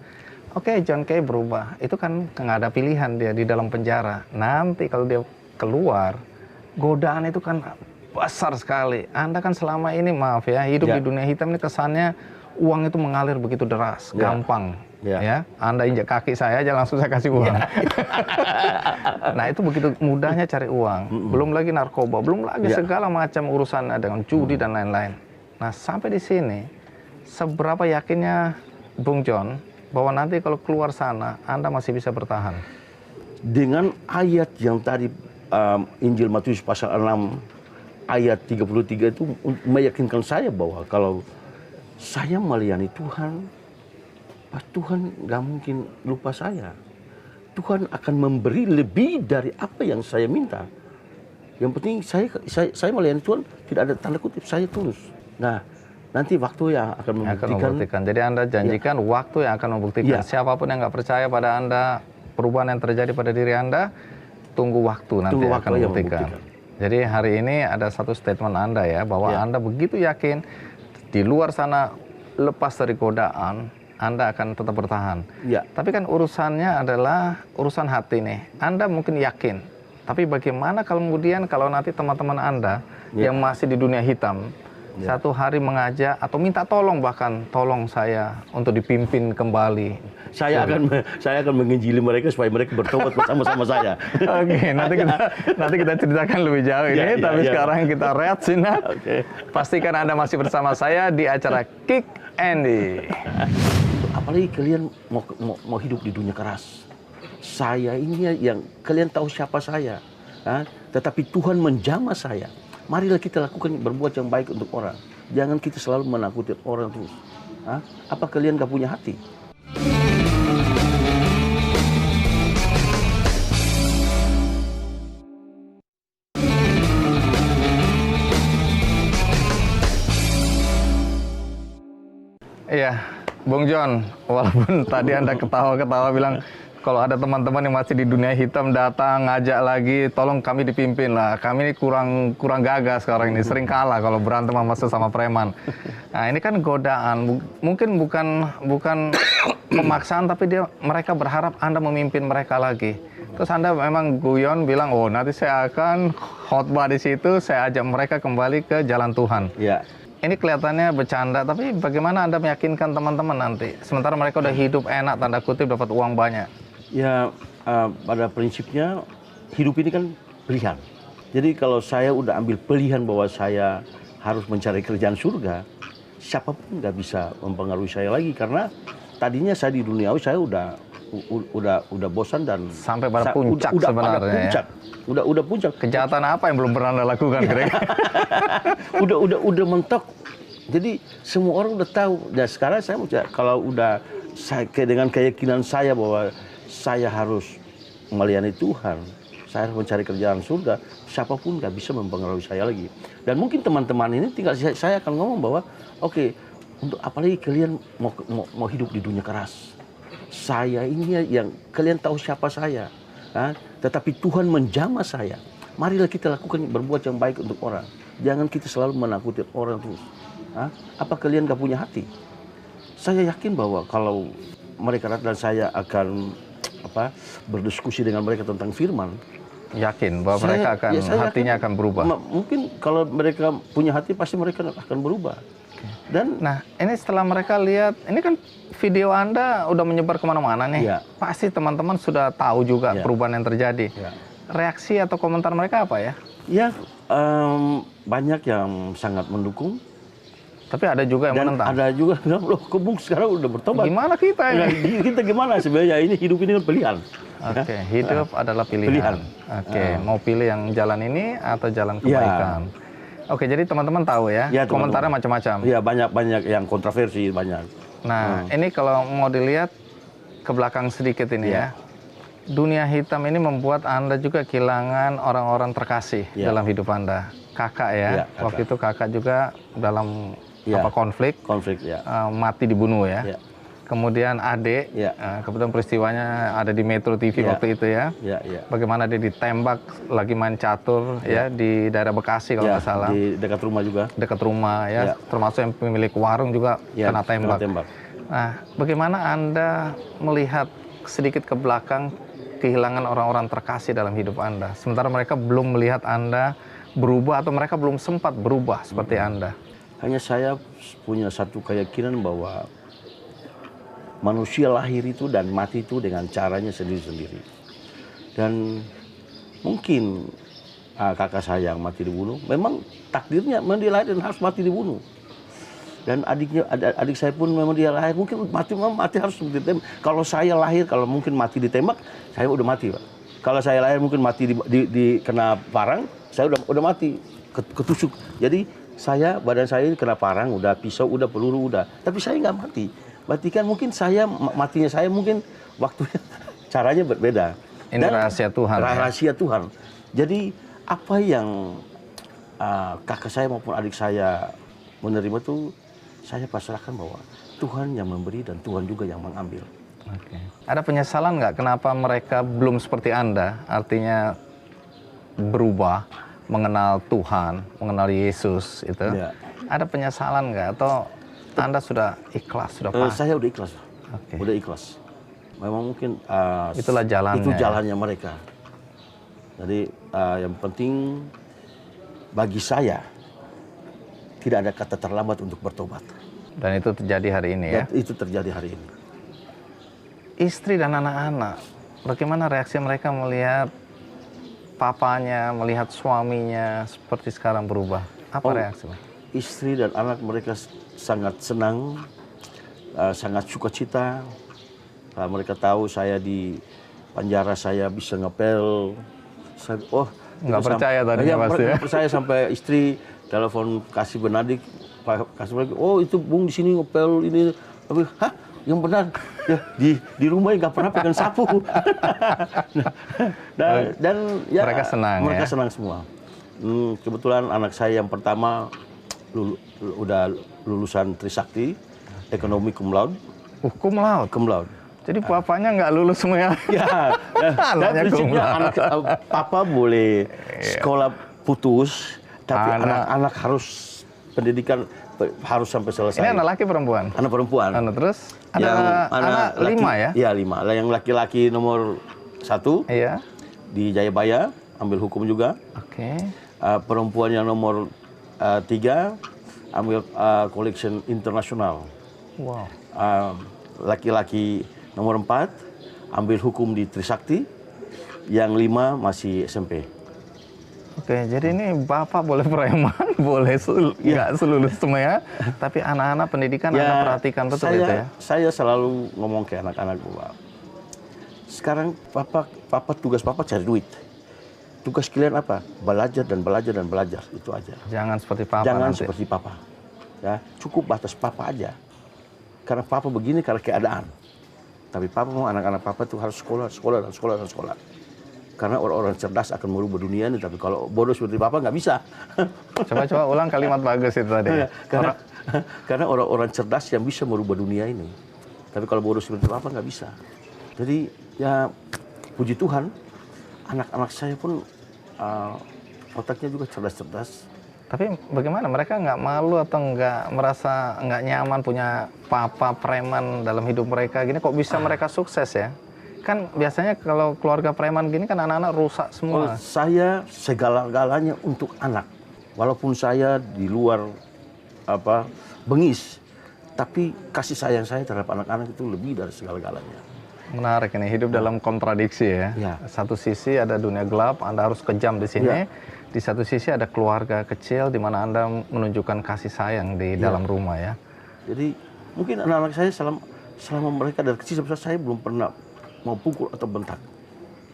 Oke, John Kay berubah. Itu kan nggak ada pilihan dia di dalam penjara. Nanti kalau dia keluar, godaan itu kan besar sekali. Anda kan selama ini, maaf ya, hidup di dunia hitam ini kesannya uang itu mengalir begitu deras, gampang. Ya, Anda injak kaki saya aja langsung saya kasih uang. Nah, itu begitu mudahnya cari uang. Belum lagi narkoba, belum lagi segala macam urusan dengan judi dan lain-lain. Nah, sampai di sini, seberapa yakinnya Bung John bahwa nanti kalau keluar sana Anda masih bisa bertahan? Dengan ayat yang tadi Injil Matius pasal 6 ayat 33 itu meyakinkan saya bahwa kalau saya melayani Tuhan, Tuhan nggak mungkin lupa saya. Tuhan akan memberi lebih dari apa yang saya minta. Yang penting saya melayani Tuhan, tidak ada tanda kutip, saya tulus. Nah, nanti waktu yang akan membuktikan. Jadi Anda janjikan waktu yang akan membuktikan. Siapapun yang nggak percaya pada Anda, perubahan yang terjadi pada diri Anda, tunggu waktu nanti akan membuktikan. Jadi hari ini ada satu statement Anda ya, bahwa Anda begitu yakin di luar sana lepas dari godaan, Anda akan tetap bertahan. Tapi kan urusannya adalah urusan hati nih. Anda mungkin yakin, tapi bagaimana kemudian kalau nanti teman-teman Anda yang masih di dunia hitam, satu hari mengajak atau minta tolong, bahkan tolong saya untuk dipimpin kembali. Saya akan menginjili mereka supaya mereka bertobat bersama-sama saya. Oke, nanti kita ceritakan lebih jauh ini. Tapi sekarang kita rehat sejenak. Pastikan Anda masih bersama saya di acara Kick Andy. Apalagi kalian mau hidup di dunia keras. Saya ini yang kalian tahu siapa saya. Tetapi Tuhan menjamah saya. Marilah kita lakukan berbuat yang baik untuk orang. Jangan kita selalu menakuti orang terus. Apa kalian gak punya hati? Iya, Bung John, walaupun tadi Anda ketawa-ketawa bilang, kalau ada teman-teman yang masih di dunia hitam datang ngajak lagi, tolong kami dipimpin lah. Kami ini kurang gagah sekarang ini, sering kalah kalau berantem sama preman. Nah, ini kan godaan, mungkin bukan pemaksaan, tapi mereka berharap Anda memimpin mereka lagi. Terus Anda memang guyon bilang, oh nanti saya akan khotbah di situ, saya ajak mereka kembali ke jalan Tuhan. Ini kelihatannya bercanda, tapi bagaimana Anda meyakinkan teman-teman nanti? Sementara mereka udah hidup enak, tanda kutip dapat uang banyak. Ya, pada prinsipnya hidup ini kan pilihan. Jadi kalau saya udah ambil pilihan bahwa saya harus mencari kerjaan surga, siapapun nggak bisa mempengaruhi saya lagi, karena tadinya saya di duniawi saya udah bosan dan sampai pada puncak udah sebenarnya. pada puncak. Ya? Udah puncak. Kejahatan apa yang belum pernah Anda lakukan kira-kira? udah mentok. Jadi semua orang udah tahu. Dan sekarang saya kalau udah dengan keyakinan saya bahwa saya harus melayani Tuhan, saya harus mencari kerjaan surga, siapapun nggak bisa mempengaruhi saya lagi. Dan mungkin teman-teman ini tinggal saya akan ngomong bahwa oke, untuk apalagi kalian mau hidup di dunia keras. Saya ini yang kalian tahu siapa saya, tetapi Tuhan menjamah saya. Marilah kita lakukan berbuat yang baik untuk orang. Jangan kita selalu menakuti orang terus. Apa kalian nggak punya hati? Saya yakin bahwa kalau mereka dan saya akan berdiskusi dengan mereka tentang firman, yakin bahwa mereka akan hatinya akan berubah. Mungkin kalau mereka punya hati pasti mereka akan berubah. Dan nah, ini setelah mereka lihat, ini kan video Anda udah menyebar kemana-mana nih. Ya. Pasti teman-teman sudah tahu juga perubahan yang terjadi. Ya. Reaksi atau komentar mereka apa ya? Ya, banyak yang sangat mendukung. Tapi ada juga yang menentang. Ada juga yang bilang, loh kebung sekarang udah bertobat. Gimana kita ini? Nah, kita gimana sebenarnya? Ini hidup ini kan pilihan. Oke, hidup adalah pilihan. Oke, mau pilih yang jalan ini atau jalan kebaikan. Oke, jadi teman-teman tahu ya, komentarnya macam-macam. Iya, banyak yang kontroversi, banyak. Nah, ini kalau mau dilihat ke belakang sedikit ini ya. Dunia hitam ini membuat Anda juga kehilangan orang-orang terkasih dalam hidup Anda. Kakak ya, kakak. Waktu itu kakak juga dalam konflik mati dibunuh ya. Kemudian adik, kebetulan peristiwanya ada di Metro TV waktu itu ya. Bagaimana dia ditembak lagi main catur ya di daerah Bekasi kalau nggak salah. Di dekat rumah juga. Dekat rumah ya, termasuk yang pemilik warung juga kena tembak. Nah, bagaimana Anda melihat sedikit ke belakang kehilangan orang-orang terkasih dalam hidup Anda, sementara mereka belum melihat Anda berubah atau mereka belum sempat berubah seperti Anda? Hanya saya punya satu keyakinan bahwa manusia lahir itu dan mati itu dengan caranya sendiri-sendiri. Dan mungkin kakak saya yang mati dibunuh, memang takdirnya memang dia lahir dan harus mati dibunuh. Dan adik saya pun memang dia lahir mungkin mati harus ditembak. Kalau saya lahir kalau mungkin mati ditembak, saya udah mati, Pak. Kalau saya lahir mungkin mati di kena parang, saya udah mati ketusuk. Jadi badan saya kena parang, udah pisau, udah peluru, udah. Tapi saya nggak mati. Berarti kan mungkin matinya saya mungkin waktunya caranya berbeda. Ini rahasia Tuhan. Rahasia Tuhan. Jadi apa yang kakak saya maupun adik saya menerima itu saya pasrahkan bahwa Tuhan yang memberi dan Tuhan juga yang mengambil. Oke. Ada penyesalan nggak kenapa mereka belum seperti Anda? Artinya berubah, mengenal Tuhan, mengenal Yesus itu. Ya. Ada penyesalan nggak atau Anda sudah ikhlas, sudah paham? Saya udah ikhlas. Udah ikhlas. Memang mungkin itulah jalannya. Itu jalannya mereka. Jadi yang penting bagi saya tidak ada kata terlambat untuk bertobat. Dan itu terjadi hari ini ya? Dan itu terjadi hari ini. Istri dan anak-anak, bagaimana reaksi mereka melihat papanya, melihat suaminya seperti sekarang berubah? Apa reaksi? Istri dan anak mereka sangat senang, sangat sukacita. Mereka tahu saya di penjara, saya bisa ngepel. Nggak percaya tadinya pasti ya? Percaya sampai istri telepon kasih Benadik, oh itu Bung di sini ngepel ini. Tapi, hah? Yang benar ya, di rumah nggak pernah pegang sapu. dan ya mereka senang. Mereka senang semua. Kebetulan anak saya yang pertama udah lulusan Trisakti, ekonomi cum laude. Cum laude. Cum laude. Jadi bapaknya nggak lulus semuanya. Ya. Dan prinsipnya papa boleh sekolah putus, tapi anak harus pendidikan harus sampai selesai. Ini anak laki perempuan? Anak perempuan. Terus ada anak 5 ya? Iya 5. Yang laki-laki nomor 1 di Jayabaya, ambil hukum juga. Oke. Perempuan yang nomor 3 ambil collection internasional. Wow. Laki-laki nomor 4 ambil hukum di Trisakti. yang 5 masih SMP. Oke, jadi ini Bapak boleh preman, boleh nggak selulus semua ya, tapi anak-anak pendidikan Anda perhatikan betul itu ya? Saya selalu ngomong ke anak-anak bahwa sekarang tugas Papa cari duit. Tugas kalian apa? Belajar dan belajar dan belajar, itu aja. Jangan seperti Papa Jangan nanti. seperti Papa. Ya, cukup batas Papa aja. Karena Papa begini karena keadaan. Tapi Papa mau anak-anak Papa itu harus sekolah, sekolah, dan sekolah, dan sekolah. Karena orang-orang cerdas akan merubah dunia ini, tapi kalau bodoh seperti Papa nggak bisa. Coba ulang kalimat bagus itu tadi. Karena orang-orang cerdas yang bisa merubah dunia ini. Tapi kalau bodoh seperti Papa nggak bisa. Jadi ya puji Tuhan, anak-anak saya pun otaknya juga cerdas-cerdas. Tapi bagaimana, mereka nggak malu atau nggak merasa nggak nyaman punya papa preman dalam hidup mereka gini? Kok bisa mereka sukses ya? Kan biasanya kalau keluarga preman gini kan anak-anak rusak semua. Saya segala-galanya untuk anak. Walaupun saya di luar bengis, tapi kasih sayang saya terhadap anak-anak itu lebih dari segala-galanya. Menarik ini, hidup dalam kontradiksi ya. Satu sisi ada dunia gelap, Anda harus kejam di sini. Di satu sisi ada keluarga kecil di mana Anda menunjukkan kasih sayang di dalam rumah ya. Jadi mungkin anak-anak saya selama mereka dari kecil sampai saya belum pernah mau pukul atau bentak.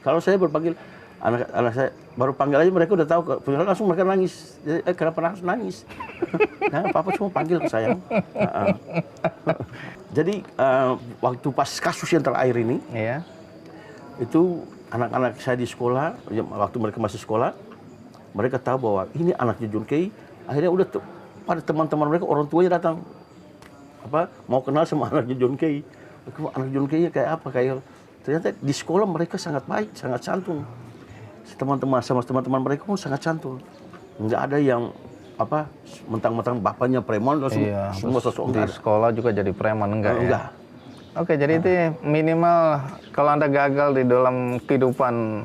Kalau saya berpanggil anak saya baru panggil aja mereka udah tahu, langsung mereka nangis. Jadi, kenapa harus nangis? Nah, Papa cuma panggil ke saya. Jadi waktu pas kasus yang terakhir ini, itu anak-anak saya di sekolah, waktu mereka masih sekolah, mereka tahu bahwa ini anaknya John Kay. Akhirnya udah pada teman-teman mereka, orang tuanya datang, mau kenal sama anaknya John Kay. Anak John Kay kayak apa? Ternyata di sekolah mereka sangat baik, sangat santun. Teman-teman mereka pun sangat santun. Nggak ada yang mentang-mentang bapaknya preman, semua sosok di sekolah juga jadi preman, enggak ya? Oke, jadi itu minimal kalau Anda gagal di dalam kehidupan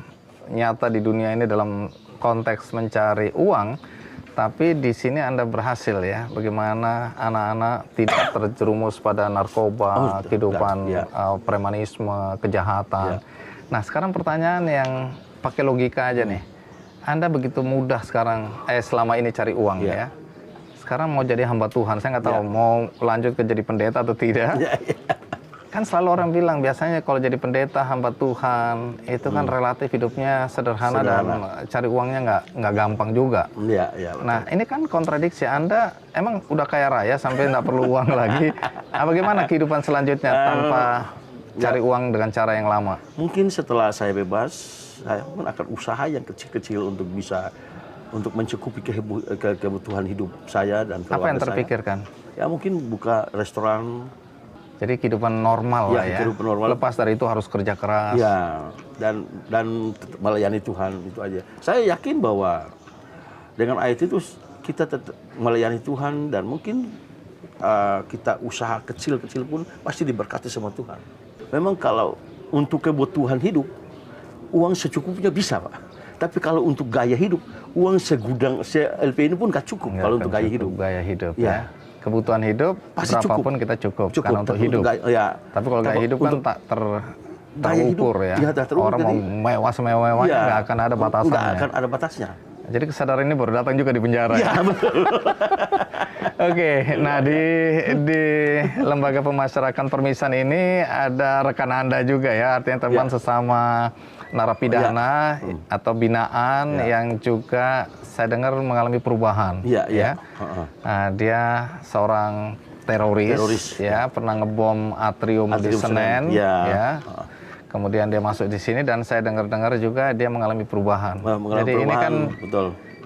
nyata di dunia ini dalam konteks mencari uang, tapi di sini Anda berhasil ya. Bagaimana anak-anak tidak terjerumus pada narkoba, kehidupan premanisme, kejahatan. Nah, sekarang pertanyaan yang pakai logika aja nih. Anda begitu mudah sekarang, selama ini cari uang ya. Sekarang mau jadi hamba Tuhan, saya nggak tahu mau lanjut ke jadi pendeta atau tidak. Kan selalu orang bilang biasanya kalau jadi pendeta hamba Tuhan itu kan relatif hidupnya sederhana dan cari uangnya nggak gampang juga. Nah ini kan kontradiksi, Anda emang udah kaya raya sampai nggak perlu uang lagi. Bagaimana kehidupan selanjutnya tanpa cari uang dengan cara yang lama? Mungkin setelah saya bebas, saya pun akan usaha yang kecil-kecil untuk bisa mencukupi kebutuhan hidup saya dan keluarga saya. Apa yang terpikirkan? Ya mungkin buka restoran. Jadi kehidupan normal lah ya. Kehidupan normal. Lepas dari itu harus kerja keras. Ya, dan melayani Tuhan, itu aja. Saya yakin bahwa dengan ayat itu kita tetap melayani Tuhan, dan mungkin kita usaha kecil-kecil pun pasti diberkati sama Tuhan. Memang kalau untuk kebutuhan hidup, uang secukupnya bisa, Pak. Tapi kalau untuk gaya hidup, uang segudang LP ini pun gak cukup kalau untuk gaya hidup. Gaya hidup ya. Kebutuhan hidup pasti berapapun kita cukup karena untuk hidup. Tapi kalau gaya hidup kan tak terukur ya. Orang mau mewah semewah-mewahnya nggak akan ada batasannya. Nggak akan ada batasnya. Jadi kesadaran ini baru datang juga di penjara. Iya, betul. Oke, nah di Lembaga Pemasyarakatan Permisan ini ada rekan Anda juga ya, artinya teman sesama narapidana atau binaan yang juga saya dengar mengalami perubahan. Nah, dia seorang teroris ya, pernah ngebom atrium di Senen ya. Kemudian dia masuk di sini dan saya dengar-dengar juga dia mengalami perubahan. Jadi ini kan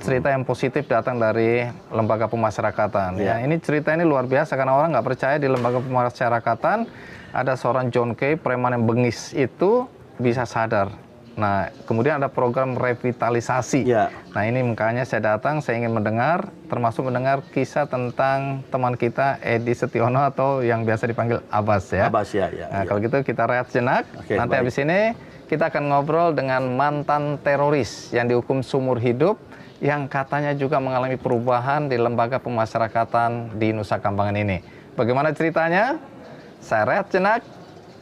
cerita yang positif datang dari Lembaga Pemasyarakatan. Ya, ini cerita ini luar biasa karena orang nggak percaya di Lembaga Pemasyarakatan ada seorang John Kay, preman yang bengis itu bisa sadar. Nah, kemudian ada program revitalisasi. Nah, ini makanya saya datang, saya ingin mendengar, termasuk mendengar kisah tentang teman kita Edi Setiono atau yang biasa dipanggil Abbas ya. Abbas ya. Nah, kalau gitu kita rehat jenak. Nanti habis ini kita akan ngobrol dengan mantan teroris yang dihukum seumur hidup, yang katanya juga mengalami perubahan di Lembaga Pemasyarakatan di Nusa Kambangan ini. Bagaimana ceritanya? Saya rehat jenak.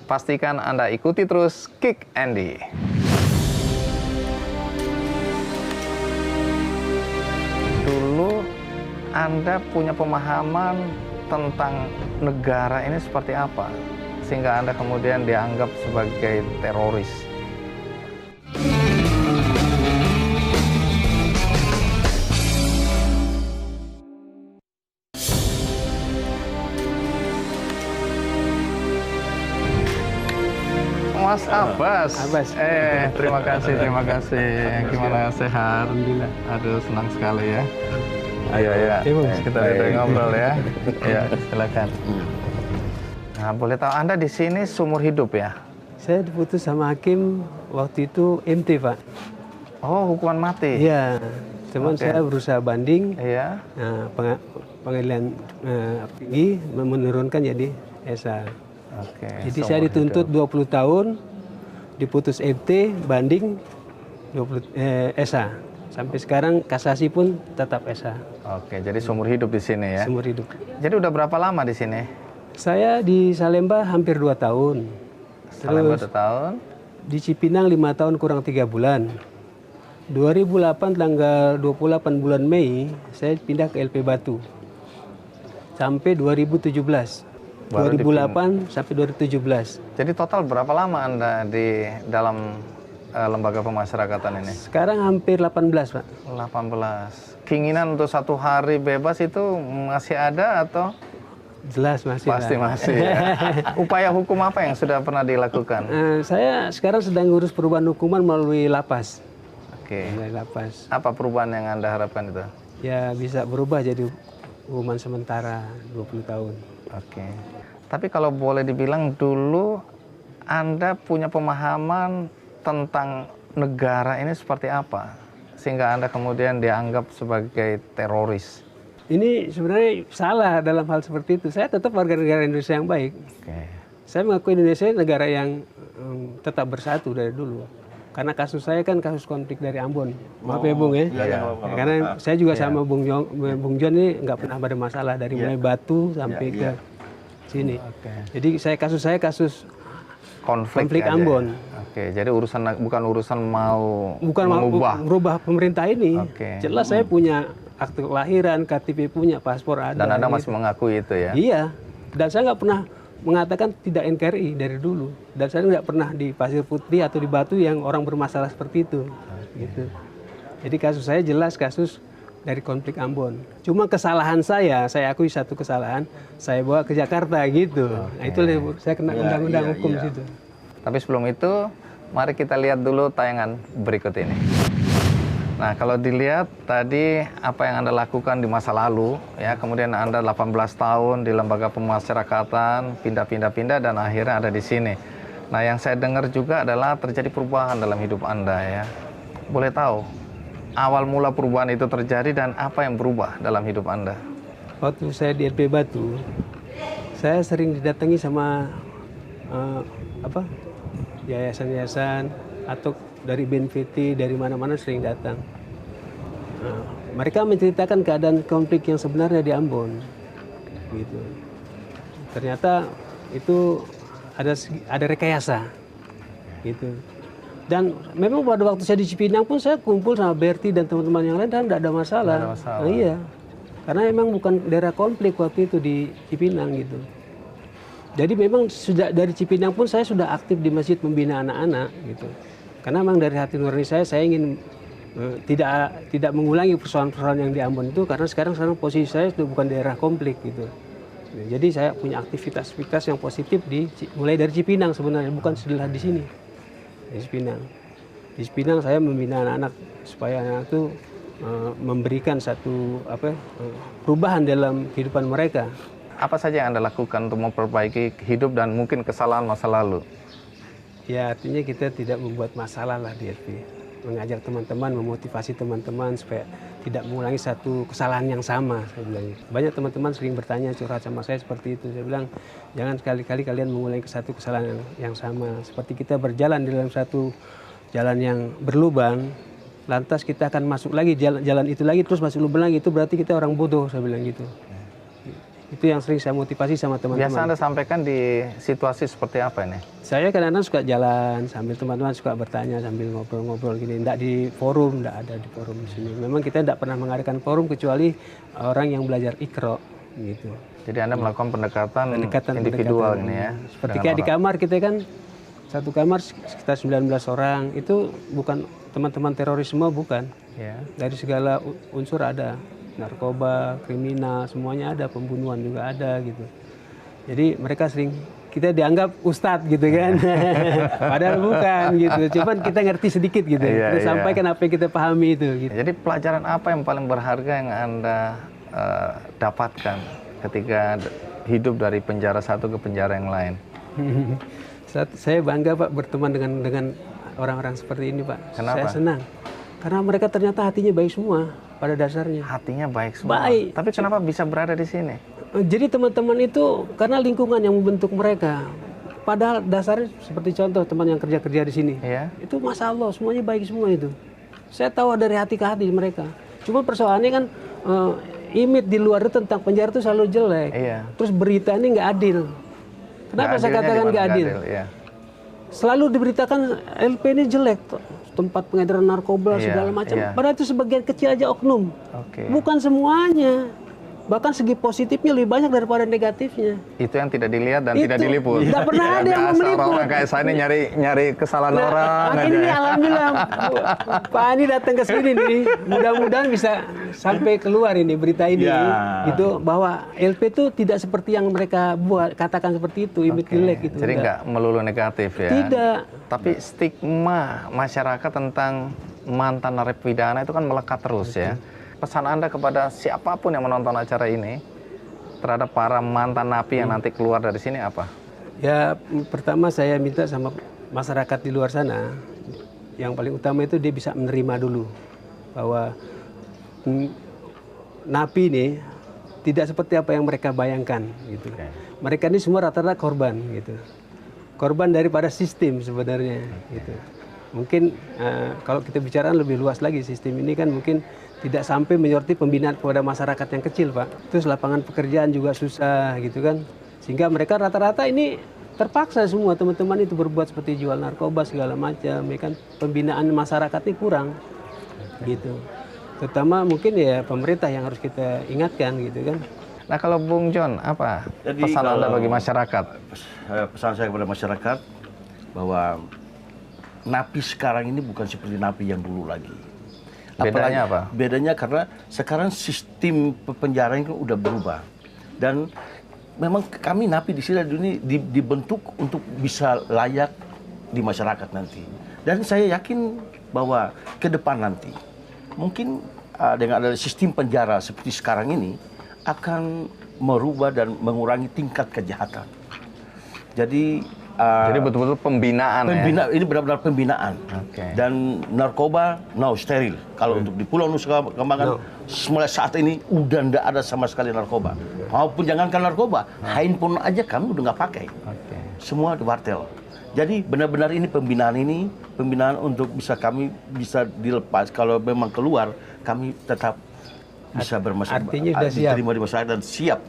Pastikan Anda ikuti terus Kick Andy. Anda punya pemahaman tentang negara ini seperti apa sehingga Anda kemudian dianggap sebagai teroris? Mas Abbas. Terima kasih, terima kasih. Gimana, sehat? Alhamdulillah. Aduh, senang sekali ya. Ayo ya, kita ngobrol ya. Ya, silakan. Nah, boleh tahu Anda di sini seumur hidup ya? Saya diputus sama hakim waktu itu MT, Pak. Oh, hukuman mati? Iya, cuman saya berusaha banding. Iya. Nah, pengadilan tinggi menurunkan jadi ESA. Oke. Jadi saya dituntut 20 tahun, diputus MT, banding 20 ESA. Sampai sekarang kasasi pun tetap ESA. Oke, jadi seumur hidup di sini ya? Seumur hidup. Jadi udah berapa lama di sini? Saya di Salemba hampir 2 tahun. Salemba 2 Terus tahun? di Cipinang 5 tahun kurang 3 bulan. 2008 tanggal 28 bulan Mei saya pindah ke LP Batu. Sampai 2017. Baru 2008 sampai 2017. Jadi total berapa lama Anda di dalam lembaga pemasyarakatan ini? Sekarang hampir 18, Pak. 18. Keinginan untuk satu hari bebas itu masih ada atau? Jelas masih. Pasti lah. masih ya. Upaya hukum apa yang sudah pernah dilakukan? Saya sekarang sedang ngurus perubahan hukuman melalui lapas. Oke. Melalui lapas. Apa perubahan yang Anda harapkan itu? Ya bisa berubah jadi hukuman sementara 20 tahun. Oke. Tapi kalau boleh dibilang dulu Anda punya pemahaman tentang negara ini seperti apa sehingga Anda kemudian dianggap sebagai teroris? Ini sebenarnya salah dalam hal seperti itu. Saya tetap warga negara Indonesia yang baik. Oke. Saya mengakui Indonesia negara yang tetap bersatu dari dulu. Karena kasus saya kan kasus konflik dari Ambon. Maaf ya Bung ya. Karena saya juga sama Bung John ini nggak pernah ada masalah dari mulai Batu sampai ke sini. Jadi kasus saya kasus konflik aja. Ambon. Oke, jadi bukan urusan mau merubah pemerintah ini. Oke. Jelas saya punya akte kelahiran, KTP punya, paspor ada. Dan Anda gitu. masih mengakui itu ya? Iya. Dan saya nggak pernah mengatakan tidak NKRI dari dulu. Dan saya nggak pernah di Pasir Putih atau di Batu yang orang bermasalah seperti itu. Gitu. Jadi kasus saya jelas kasus dari konflik Ambon. Cuma kesalahan saya akui satu kesalahan, saya bawa ke Jakarta gitu. Nah itu saya kena undang-undang hukum situ. Tapi sebelum itu, mari kita lihat dulu tayangan berikut ini. Nah, kalau dilihat tadi apa yang Anda lakukan di masa lalu, ya, kemudian Anda 18 tahun di lembaga pemasyarakatan, pindah-pindah dan akhirnya ada di sini. Nah, yang saya dengar juga adalah terjadi perubahan dalam hidup Anda ya. Boleh tahu awal mula perubahan itu terjadi dan apa yang berubah dalam hidup Anda? Waktu saya di LP Batu, saya sering didatangi sama yayasan-yayasan atau dari BNPT, dari mana-mana sering datang. Mereka menceritakan keadaan konflik yang sebenarnya di Ambon, gitu. Ternyata itu ada rekayasa, gitu. Dan memang pada waktu saya di Cipinang pun saya kumpul sama Berti dan teman-teman yang lain dan tidak ada masalah. Nah, iya, karena memang bukan daerah konflik waktu itu di Cipinang gitu. Jadi memang sudah dari Cipinang pun saya sudah aktif di masjid membina anak-anak gitu. Karena memang dari hati nurani saya ingin tidak mengulangi persoalan-persoalan yang di Ambon itu karena sekarang posisi saya sudah bukan daerah konflik gitu. Jadi saya punya aktivitas yang positif mulai dari Cipinang sebenarnya, bukan setelah di sini. Di Cipinang saya membina anak-anak supaya anak itu memberikan satu perubahan dalam kehidupan mereka. Apa saja yang Anda lakukan untuk memperbaiki hidup dan mungkin kesalahan masa lalu? Ya artinya kita tidak membuat masalah lah di LP. Mengajak teman-teman, memotivasi teman-teman supaya tidak mengulangi satu kesalahan yang sama. Saya bilang. Banyak teman-teman sering bertanya curhat sama saya seperti itu. Saya bilang jangan sekali-kali kalian mengulangi satu kesalahan yang sama. Seperti kita berjalan di dalam satu jalan yang berlubang, lantas kita akan masuk lagi jalan itu lagi terus masuk lubang lagi, itu berarti kita orang bodoh. Saya bilang gitu. Itu yang sering saya motivasi sama teman-teman. Biasa Anda sampaikan di situasi seperti apa ini? Saya kadang-kadang suka jalan sambil teman-teman suka bertanya sambil ngobrol-ngobrol gini. Tidak di forum, tidak ada di forum di sini. Memang kita tidak pernah mengadakan forum kecuali orang yang belajar Iqra gitu. Jadi Anda melakukan pendekatan individual ini ya? Seperti kayak di kamar kita kan, satu kamar sekitar 19 orang. Itu bukan teman-teman terorisme, bukan. Ya. Dari segala unsur ada. Narkoba, kriminal, semuanya ada, pembunuhan juga ada gitu. Jadi mereka sering, kita dianggap ustadz gitu kan. Padahal bukan gitu. Cuman kita ngerti sedikit gitu. Iya, Kita sampaikan apa yang kita pahami itu gitu. Jadi pelajaran apa yang paling berharga yang Anda dapatkan ketika hidup dari penjara satu ke penjara yang lain? Saya bangga Pak berteman dengan orang-orang seperti ini Pak. Kenapa? Saya senang. Karena mereka ternyata hatinya baik semua pada dasarnya. Hatinya baik semua. Baik. Tapi kenapa bisa berada di sini? Jadi teman-teman itu karena lingkungan yang membentuk mereka. Padahal dasarnya seperti contoh teman yang kerja-kerja di sini. Iya. Itu Masya Allah semuanya baik semua itu. Saya tahu dari hati ke hati mereka. Cuma persoalannya kan image di luar itu tentang penjara itu selalu jelek. Iya. Terus berita ini nggak adil. Kenapa saya katakan nggak adil? Iya. Selalu diberitakan LP ini jelek, tempat pengedaran narkoba Iya, segala macam. iya. Padahal itu sebagian kecil aja oknum. Oke. Bukan semuanya. Bahkan segi positifnya lebih banyak daripada negatifnya. Itu yang tidak dilihat dan Itu. tidak diliput. Tidak pernah ada yang Biasa meliput. orang kayak saya ini nyari kesalahan orang Makanya aja. ini alhamdulillah Pak Ani datang ke sini nih. Mudah-mudahan bisa sampai keluar ini berita ini. Ya. Gitu bahwa LP itu tidak seperti yang mereka buat katakan seperti itu, image Oke, jelek gitu. Jadi nggak melulu negatif ya? Tidak. Tapi stigma masyarakat tentang mantan narapidana itu kan melekat terus ya. Pesan Anda kepada siapapun yang menonton acara ini terhadap para mantan napi yang nanti keluar dari sini apa? Ya pertama saya minta sama masyarakat di luar sana, yang paling utama itu dia bisa menerima dulu bahwa napi ini tidak seperti apa yang mereka bayangkan gitu. Mereka ini semua rata-rata korban gitu. Korban daripada sistem sebenarnya gitu. Mungkin kalau kita bicara lebih luas lagi, sistem ini kan mungkin tidak sampai menyorti pembinaan kepada masyarakat yang kecil Pak. Terus lapangan pekerjaan juga susah gitu kan. Sehingga mereka rata-rata ini terpaksa semua teman-teman itu berbuat seperti jual narkoba segala macam. Ya kan pembinaan masyarakat ini kurang gitu. Terutama mungkin ya pemerintah yang harus kita ingatkan gitu kan. Nah kalau Bung John, apa Jadi pesan Anda kalau- bagi masyarakat? Pesan saya kepada masyarakat bahwa napi sekarang ini bukan seperti napi yang dulu lagi. Bedanya apa? Bedanya karena sekarang sistem penjara ini udah berubah. Dan memang kami napi di sini dibentuk untuk bisa layak di masyarakat nanti. Dan saya yakin bahwa ke depan nanti mungkin dengan ada sistem penjara seperti sekarang ini akan merubah dan mengurangi tingkat kejahatan. Jadi betul-betul pembinaan ya? ini benar-benar pembinaan. Oke. Dan narkoba steril. Kalau untuk di Pulau Nusa Kambangan mulai saat ini udah nggak ada sama sekali narkoba. Maupun jangankan narkoba, handphone aja kami udah nggak pakai. Oke. Semua di wartel. Jadi benar-benar ini pembinaan untuk kami bisa dilepas. Kalau memang keluar, kami tetap bisa bermasyarakat. Artinya sudah siap. Diterima di masyarakat dan siap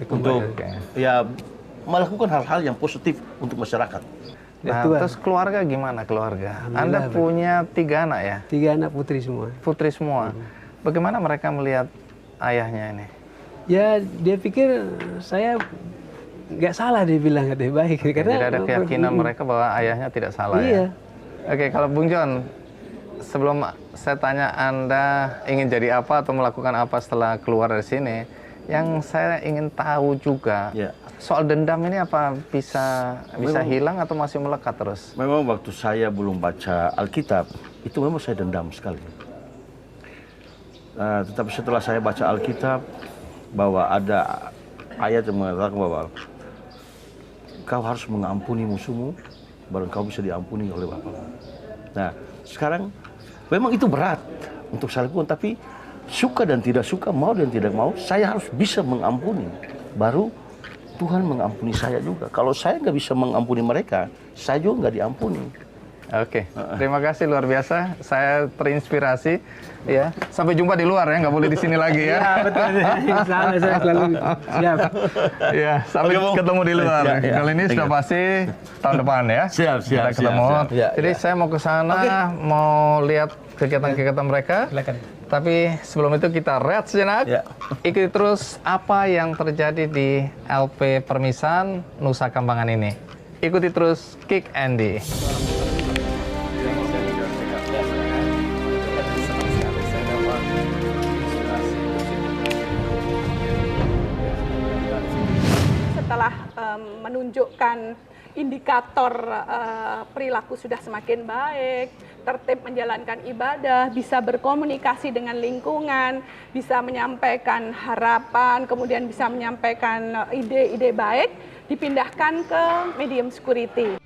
Untuk untuk ya melakukan hal-hal yang positif untuk masyarakat. Nah, terus keluarga gimana keluarga? Anda punya 3 anak ya? 3 anak putri semua. Putri semua. Bagaimana mereka melihat ayahnya ini? Ya dia pikir saya nggak salah, dia bilang katanya baik. Karena Jadi ada keyakinan mereka bahwa ayahnya tidak salah Iya. ya? Oke, kalau Bung John, sebelum saya tanya Anda ingin jadi apa atau melakukan apa setelah keluar dari sini, yang saya ingin tahu juga, Ya. soal dendam ini apa bisa hilang atau masih melekat terus? Memang waktu saya belum baca Alkitab, itu memang saya dendam sekali. Tetapi setelah saya baca Alkitab, bahwa ada ayat yang mengatakan bahwa kau harus mengampuni musuhmu, baru kau bisa diampuni oleh Bapa. Nah, sekarang memang itu berat untuk saya lakukan, tapi suka dan tidak suka, mau dan tidak mau, saya harus bisa mengampuni. Baru Tuhan mengampuni saya juga. Kalau saya nggak bisa mengampuni mereka, saya juga nggak diampuni. Oke, terima kasih luar biasa. Saya terinspirasi. Ya, sampai jumpa di luar ya, nggak boleh di sini lagi ya. Ya, betul. Insya Allah saya selalu siap. Ya, sampai ketemu di luar. Kali ini sudah pasti tahun depan ya. Siap, Kita ketemu. Jadi saya mau ke sana, mau lihat kegiatan-kegiatan mereka. Silakan. Tapi sebelum itu kita rehat sejenak. Ikuti terus apa yang terjadi di LP Permisan Nusa Kambangan ini. Ikuti terus Kick Andy. Setelah menunjukkan indikator perilaku sudah semakin baik, tertib menjalankan ibadah, bisa berkomunikasi dengan lingkungan, bisa menyampaikan harapan, kemudian bisa menyampaikan ide-ide baik, dipindahkan ke medium security.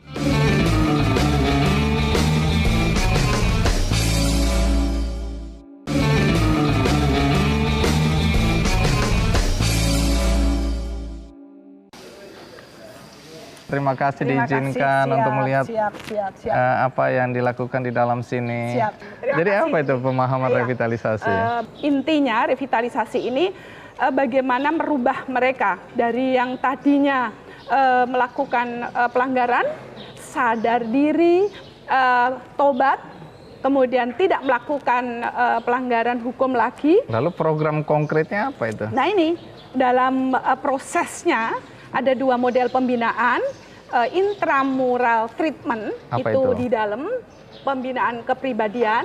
Terima kasih Terima diizinkan kasih. untuk melihat Siap. apa yang dilakukan di dalam sini. Siap. Terima Jadi kasih. apa itu pemahaman Iya. revitalisasi? Intinya revitalisasi ini bagaimana merubah mereka dari yang tadinya melakukan pelanggaran, sadar diri, tobat, kemudian tidak melakukan pelanggaran hukum lagi. Lalu program konkretnya apa itu? Nah ini dalam prosesnya ada 2 model pembinaan, intramural treatment. Apa itu itu? di dalam pembinaan kepribadian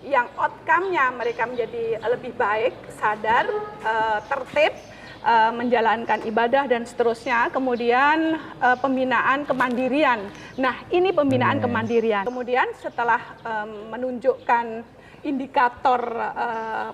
yang outcome-nya mereka menjadi lebih baik, sadar, tertib, menjalankan ibadah dan seterusnya. Kemudian pembinaan kemandirian. Nah, ini pembinaan kemandirian. Kemudian setelah menunjukkan indikator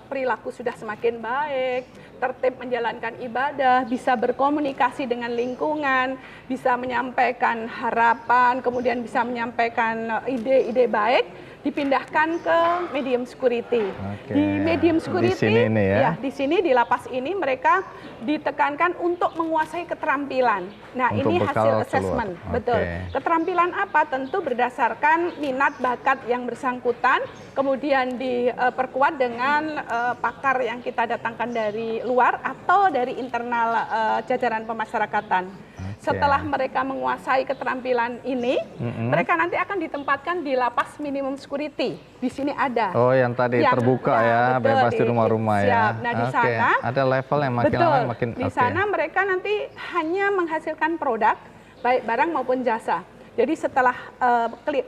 perilaku sudah semakin baik, tertib menjalankan ibadah, bisa berkomunikasi dengan lingkungan, bisa menyampaikan harapan, kemudian bisa menyampaikan ide-ide baik, dipindahkan ke medium security. Oke. Di medium security, Di sini ini ya? di sini di lapas ini mereka ditekankan untuk menguasai keterampilan. Nah, Untuk ini bekal hasil keluar. assessment, Oke. betul. Keterampilan apa? Tentu berdasarkan minat bakat yang bersangkutan, kemudian diperkuat dengan pakar yang kita datangkan dari luar atau dari internal jajaran pemasyarakatan. Setelah mereka menguasai keterampilan ini, mereka nanti akan ditempatkan di lapas minimum security. Di sini ada. Oh, yang tadi terbuka ya, betul, bebas di rumah-rumah ya. siap. Nah, di Oke, sana ada level yang makin betul, lama makin di sana mereka nanti hanya menghasilkan produk, baik barang maupun jasa. Jadi setelah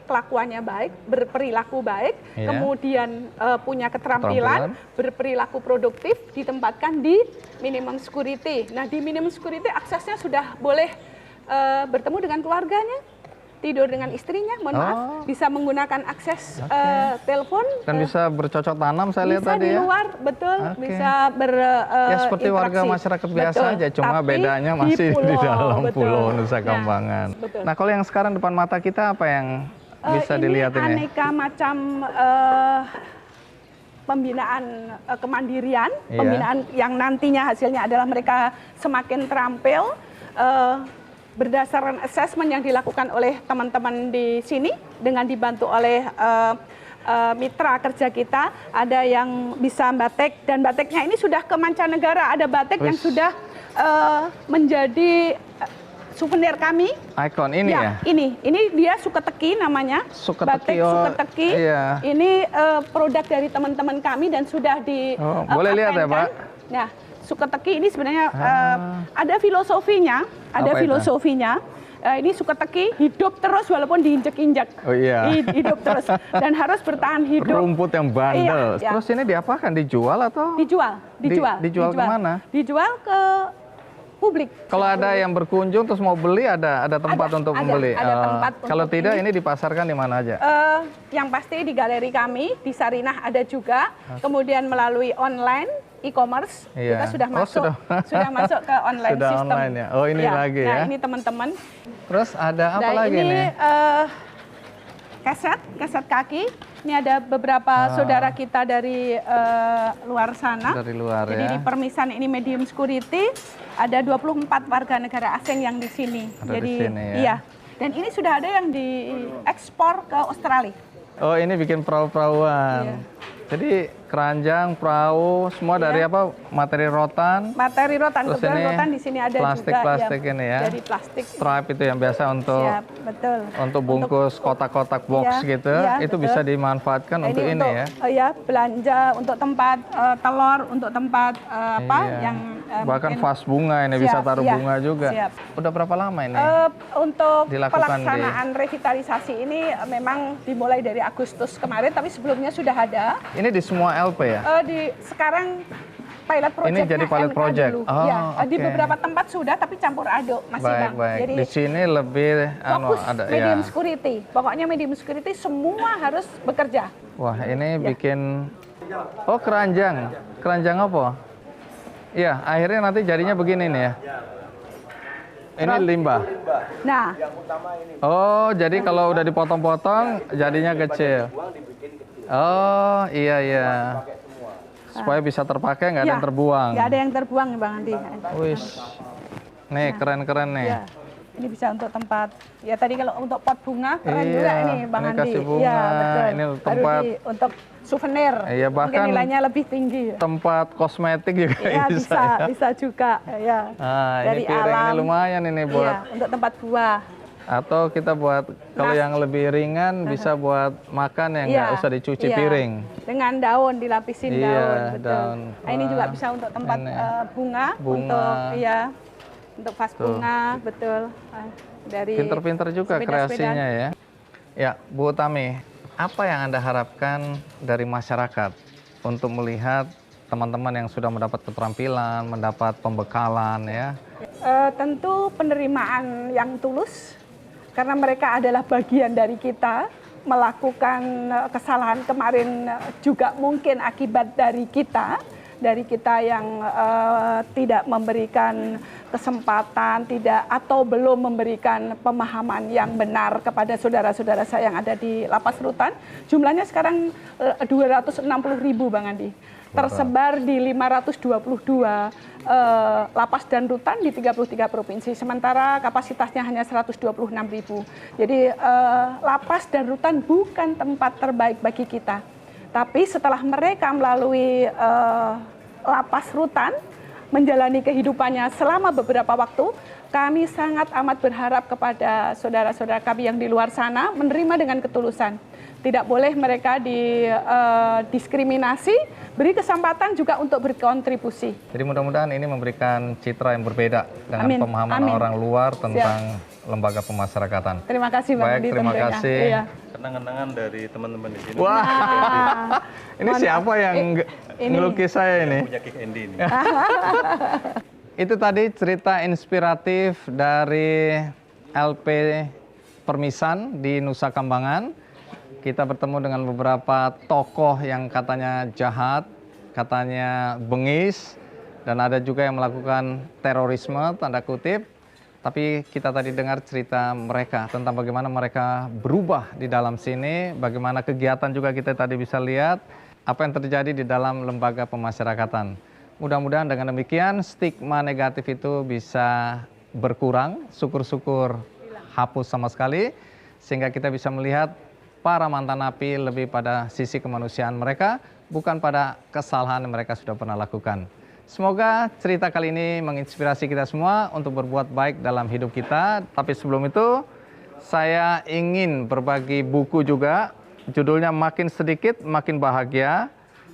kelakuannya baik, berperilaku baik, Iya. kemudian punya keterampilan, berperilaku produktif, ditempatkan di minimum security. Nah, di minimum security aksesnya sudah boleh bertemu dengan keluarganya, tidur dengan istrinya, mohon maaf, bisa menggunakan akses telepon. Dan bisa bercocok tanam saya lihat Bisa tadi di ya. luar, betul, bisa Ya seperti warga masyarakat biasa Betul. aja, cuma Tapi bedanya masih di dalam betul. pulau Nusa Nah, Kambangan. betul. Nah, kalau yang sekarang depan mata kita apa yang bisa dilihat ini? ini? Aneka macam pembinaan kemandirian, Iya. pembinaan yang nantinya hasilnya adalah mereka semakin terampil berdasarkan assessment yang dilakukan oleh teman-teman di sini dengan dibantu oleh mitra kerja kita. Ada yang bisa batik, dan batiknya ini sudah ke mancanegara. Ada batik yang sudah menjadi souvenir kami. Ikon ini ya? Ini dia Suketeki namanya. Suketeki, Batik oh, Suketeki. iya. Ini produk dari teman-teman kami dan sudah di boleh lihat ya, Pak? Nah, Suketeki ini sebenarnya ada filosofinya, Apa itu? Ini Suketeki hidup terus walaupun diinjek-injek. Oh iya. Hidup terus dan harus bertahan hidup. Rumput yang bandel. Iya. Terus ini diapakan? Dijual atau? Dijual. Dijual kemana? Dijual ke publik. Kalau ada yang berkunjung terus mau beli, ada tempat untuk membeli. Ada tempat untuk kalau tidak, ini. ini dipasarkan di mana aja? Yang pasti di galeri kami di Sarinah ada juga. Kemudian melalui online e-commerce Iya. kita sudah Oh, masuk sudah. masuk ke online Sudah system. online ya? Oh, ini lagi ya? Nah, ini teman-teman. Terus ada apa Dan lagi ini nih? keset kaki. Ini ada beberapa saudara kita dari luar sana. Dari luar Jadi ya? di Permisan ini medium security ada 24 warga negara asing yang di sini. Ada Jadi di sini ya? iya. Dan ini sudah ada yang diekspor ke Australia. Oh, ini bikin perahu-perahuan. Iya. Jadi keranjang, perahu, semua dari apa? Materi rotan. Materi rotan, Terus kebetulan ini rotan di sini ada plastik juga ini ya. dari plastik. Stripe itu yang biasa untuk Siap, betul. untuk bungkus kotak-kotak box Iya, gitu. iya, Itu betul. bisa dimanfaatkan Nah, untuk ini untuk, ya. Ya, belanja untuk tempat telur, untuk tempat apa Iya. yang bahkan mungkin- vas bunga ini bisa Siap, taruh iya, bunga juga. siap. Udah berapa lama ini? Untuk Dilakukan pelaksanaan revitalisasi ini memang dimulai dari Agustus kemarin, tapi sebelumnya sudah ada. Ini di semua LP ya? Sekarang pilot project. Ini jadi pilot project. Oh, ya, di oke. beberapa tempat sudah, tapi campur aduk masih Baik, Bang. baik. Jadi Di sini lebih fokus ada medium ya. security. Pokoknya medium security semua harus bekerja. Wah, ini Ya. bikin oh keranjang. Keranjang apa? Iya, akhirnya nanti jadinya begini nih ya. Ini limbah. Nah, Oh, jadi kalau udah dipotong-potong jadinya kecil. Oh, iya iya. Supaya bisa terpakai, nggak ada ya, yang terbuang. nggak ada yang terbuang Bang Andi. Wih. Nih, keren-keren nih. Ya, ini bisa untuk tempat. Ya tadi kalau untuk pot bunga keren Iya, juga ini Bang ini Andi. kasih bunga, Iya, betul. ini Baru tempat- untuk souvenir. Iya, bahkan mungkin nilainya lebih tinggi. Tempat kosmetik juga Iya, bisa. Ya. bisa juga. Ya. Ah, Dari ini piring ini alam. lumayan ini Iya, buat untuk tempat buah. atau kita buat kalau Nas- yang lebih ringan bisa buat makan yang nggak Iya, usah dicuci iya. piring. Dengan daun, dilapisin Iya, daun, betul. daun. Nah, ini juga Wah, bisa untuk tempat ini. bunga, Bunga. untuk ya, untuk vas Tuh. bunga, betul. Dari Pinter-pinter juga sepeda-sepedaan. kreasinya ya. Ya, Bu Utami, apa yang Anda harapkan dari masyarakat untuk melihat teman-teman yang sudah mendapat keterampilan, mendapat pembekalan ya? Tentu penerimaan yang tulus, karena mereka adalah bagian dari kita. Melakukan kesalahan kemarin juga mungkin akibat dari kita yang tidak memberikan kesempatan, atau belum memberikan pemahaman yang benar kepada saudara-saudara saya yang ada di lapas rutan. Jumlahnya sekarang 260.000 Bang Andi. Tersebar di 522 lapas dan rutan di 33 provinsi. Sementara kapasitasnya hanya 126.000. Jadi lapas dan rutan bukan tempat terbaik bagi kita. Tapi setelah mereka melalui lapas rutan, menjalani kehidupannya selama beberapa waktu, kami sangat amat berharap kepada saudara-saudara kami yang di luar sana menerima dengan ketulusan. Tidak boleh mereka didiskriminasi, beri kesempatan juga untuk berkontribusi. Jadi mudah-mudahan ini memberikan citra yang berbeda dengan Amin. pemahaman Amin. orang luar tentang lembaga pemasyarakatan. Terima kasih Bang Baik, Andi terima tentunya. kasih. Iya. Kenang-kenangan dari teman-teman di sini. Wah, ini Mohon siapa maaf. yang Ini. ngelukis saya ini? Punya Kick Andy ini. Itu tadi cerita inspiratif dari LP Permisan di Nusa Kambangan. Kita bertemu dengan beberapa tokoh yang katanya jahat, katanya bengis, dan ada juga yang melakukan terorisme, tanda kutip. Tapi kita tadi dengar cerita mereka tentang bagaimana mereka berubah di dalam sini, bagaimana kegiatan juga kita tadi bisa lihat, apa yang terjadi di dalam lembaga pemasyarakatan. Mudah-mudahan dengan demikian stigma negatif itu bisa berkurang, syukur-syukur hapus sama sekali, sehingga kita bisa melihat para mantan napi lebih pada sisi kemanusiaan mereka, bukan pada kesalahan yang mereka sudah pernah lakukan. Semoga cerita kali ini menginspirasi kita semua untuk berbuat baik dalam hidup kita. Tapi sebelum itu, saya ingin berbagi buku juga, judulnya Makin Sedikit Makin Bahagia,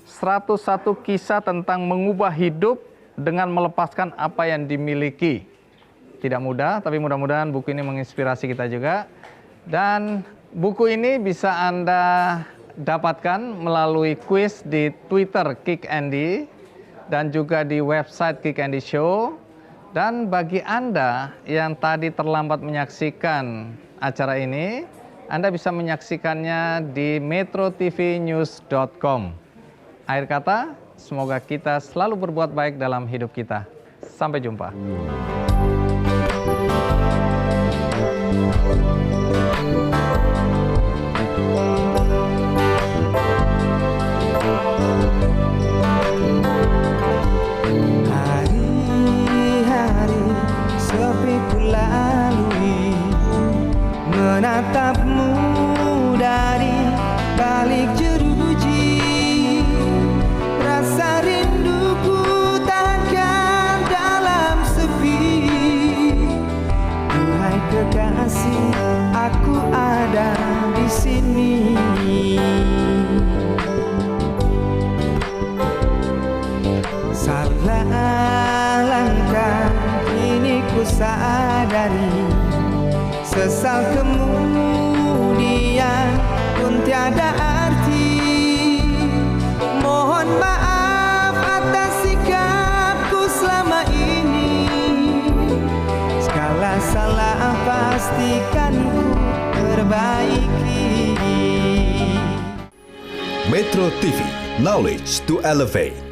101 kisah tentang mengubah hidup dengan melepaskan apa yang dimiliki. Tidak mudah, tapi mudah-mudahan buku ini menginspirasi kita juga. Dan buku ini bisa Anda dapatkan melalui kuis di Twitter Kick Andy dan juga di website Kick Andy Show. Dan bagi Anda yang tadi terlambat menyaksikan acara ini, Anda bisa menyaksikannya di metrotvnews.com. Akhir kata, semoga kita selalu berbuat baik dalam hidup kita. Sampai jumpa. Hari-hari sepi ku lalui, ku sadari, sesal kemudian pun tiada arti. Mohon maaf atas sikapku selama ini, segala salah pastikan ku perbaiki. Metro TV, knowledge to elevate.